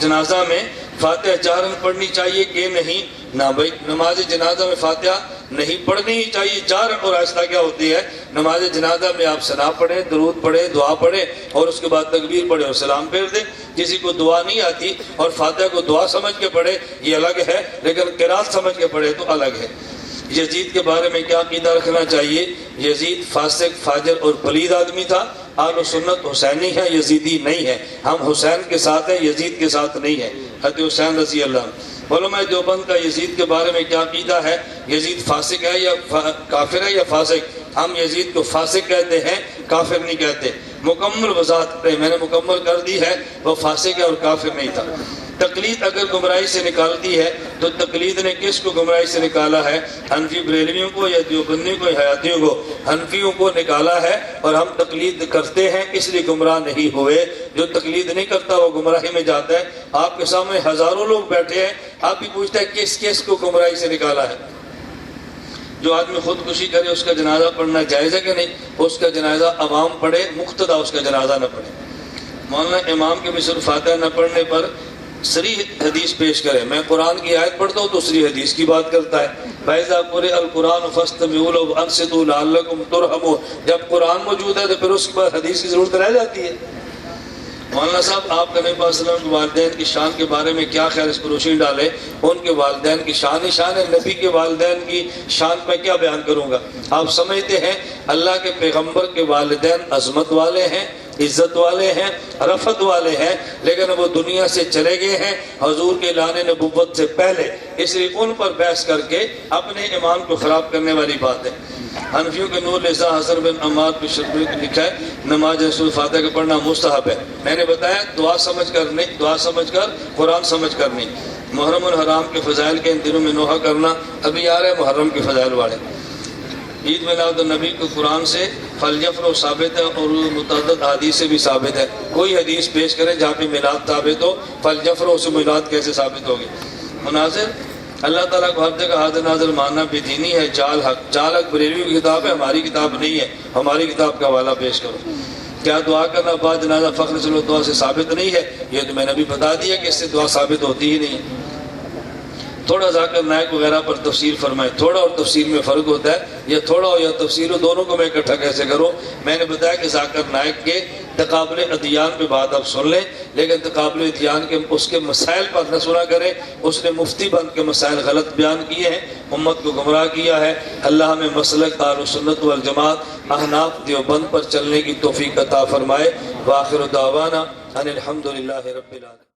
جنازہ میں فاتحہ جہرن پڑھنی چاہیے کہ نہیں؟ نہ بھائی، نماز جنازہ میں فاتحہ نہیں پڑھنی ہی چاہیے۔ جہر اور آہستہ کیا ہوتی ہے؟ نماز جنازہ میں آپ ثنا پڑھیں، درود پڑھیں، دعا پڑھیں اور اس کے بعد تکبیر پڑھیں اور سلام پھیر دیں۔ کسی کو دعا نہیں آتی اور فاتحہ کو دعا سمجھ کے پڑھے یہ الگ ہے، لیکن قرات سمجھ کے پڑھے تو الگ ہے۔ یزید کے بارے میں کیا عقیدہ رکھنا چاہیے؟ یزید فاسق، فاجر اور پلید آدمی تھا۔ اہل سنت حسینی ہے، یزیدی نہیں ہے۔ ہم حسین کے ساتھ ہیں، یزید کے ساتھ نہیں ہے۔ حضرت حسین رضی اللہ عنہ۔ علماء دیوبند کا یزید کے بارے میں کیا عقیدہ ہے؟ یزید فاسق ہے یا کافر ہے یا فاسق؟ ہم یزید کو فاسق کہتے ہیں، کافر نہیں کہتے۔ مکمل وضاحت میں نے مکمل کر دی ہے، وہ فاسق ہے اور کافر نہیں تھا۔ تقلید اگر گمراہی سے نکالتی ہے تو تقلید نے کس کو گمراہی سے نکالا ہے؟ حنفی بریلویوں کو یا دیوبندیوں کو یا حیاتیوں کو؟ حنفیوں کو نکالا ہے، اور ہم تقلید کرتے ہیں اس لیے گمراہ نہیں ہوئے۔ جو تقلید نہیں کرتا وہ گمراہی میں جاتا ہے۔ آپ کے سامنے ہزاروں لوگ بیٹھے ہیں، آپ بھی پوچھتے ہیں کس کو گمراہی سے نکالا ہے؟ جو آدمی خودکشی کرے اس کا جنازہ پڑھنا جائز ہے کہ نہیں؟ اس کا جنازہ عوام پڑھے، مقتدیٰ اس کا جنازہ نہ پڑھے۔ مولانا امام کے بھی صرف فاتحہ نہ پڑھنے پر صریح حدیث پیش کرے۔ میں قرآن کی آیت پڑھتا ہوں تو صریح حدیث کی بات کرتا ہے۔ فَإِذَا قُرِئَ الْقُرْآنُ فَاسْتَمِعُوا لَهُ وَأَنصِتُوا لَعَلَّكُمْ تُرْحَمُونَ۔ جب قرآن موجود ہے تو پھر اس کے بعد حدیث کی ضرورت رہ جاتی ہے۔ مولانا صاحب آپ کا نبی صلی اللہ علیہ وسلم کے والدین کی شان کے بارے میں کیا خیر، اس پر روشنی ڈالے۔ ان کے والدین کی شان ہی شان ہے، نبی کے والدین کی شان میں کیا بیان کروں گا؟ آپ سمجھتے ہیں اللہ کے پیغمبر کے والدین عظمت والے ہیں، عزت والے ہیں، رفعت والے ہیں، لیکن وہ دنیا سے چلے گئے ہیں حضور کے اعلان نبوت سے پہلے، اس لیے ان پر بحث کر کے اپنے ایمان کو خراب کرنے والی بات ہے۔ حنفیوں کے نور رضا حسن بن عمار کی شرح میں لکھا ہے نماز رسول فاتحہ کا پڑھنا مستحب ہے۔ میں نے بتایا دعا سمجھ کر نہیں، دعا سمجھ کر، قرآن سمجھ کر نہیں۔ محرم الحرام کے فضائل کے ان دنوں میں نوحہ کرنا، ابھی آ رہے ہیں محرم کے فضائل والے۔ عید میلاد النبی کو قرآن سے فلجفر ثابت ہے اور متعدد حدیث سے بھی ثابت ہے۔ کوئی حدیث پیش کرے جہاں پہ میلاد ثابت ہو، فلجفر سے میلاد کیسے ثابت ہوگی؟ مناظر اللہ تعالیٰ کو ہر جگہ حاضر ناظر ماننا بے دینی ہے، جال حق۔ جال حق بریلوی کی کتاب ہے، ہماری کتاب نہیں ہے۔ ہماری کتاب کا حوالہ پیش کرو۔ کیا دعا کرنا بعد جنازہ فخر صلی اللہ سے ثابت نہیں ہے؟ یہ تو میں نے ابھی بتا دیا کہ اس سے دعا ثابت ہوتی ہی نہیں ہے۔ تھوڑا ذاکر نائک وغیرہ پر تفسیر فرمائے۔ تھوڑا اور تفسیر میں فرق ہوتا ہے، یا تھوڑا ہو یا تفسیر ہو، دونوں کو میں اکٹھا کیسے کروں؟ میں نے بتایا کہ ذاکر نائک کے تقابل ادیان پہ بات آپ سن لیں، لیکن تقابل ادیان کے اس کے مسائل پر نہ سنا کریں۔ اس نے مفتی بند کے مسائل غلط بیان کیے ہیں، امت کو گمراہ کیا ہے۔ اللہ ہمیں مسلک اہل سنت والجماعت احناف دیوبند پر چلنے کی توفیق عطا فرمائے۔ وآخر دعوانا ان الحمدللہ رب العالمین۔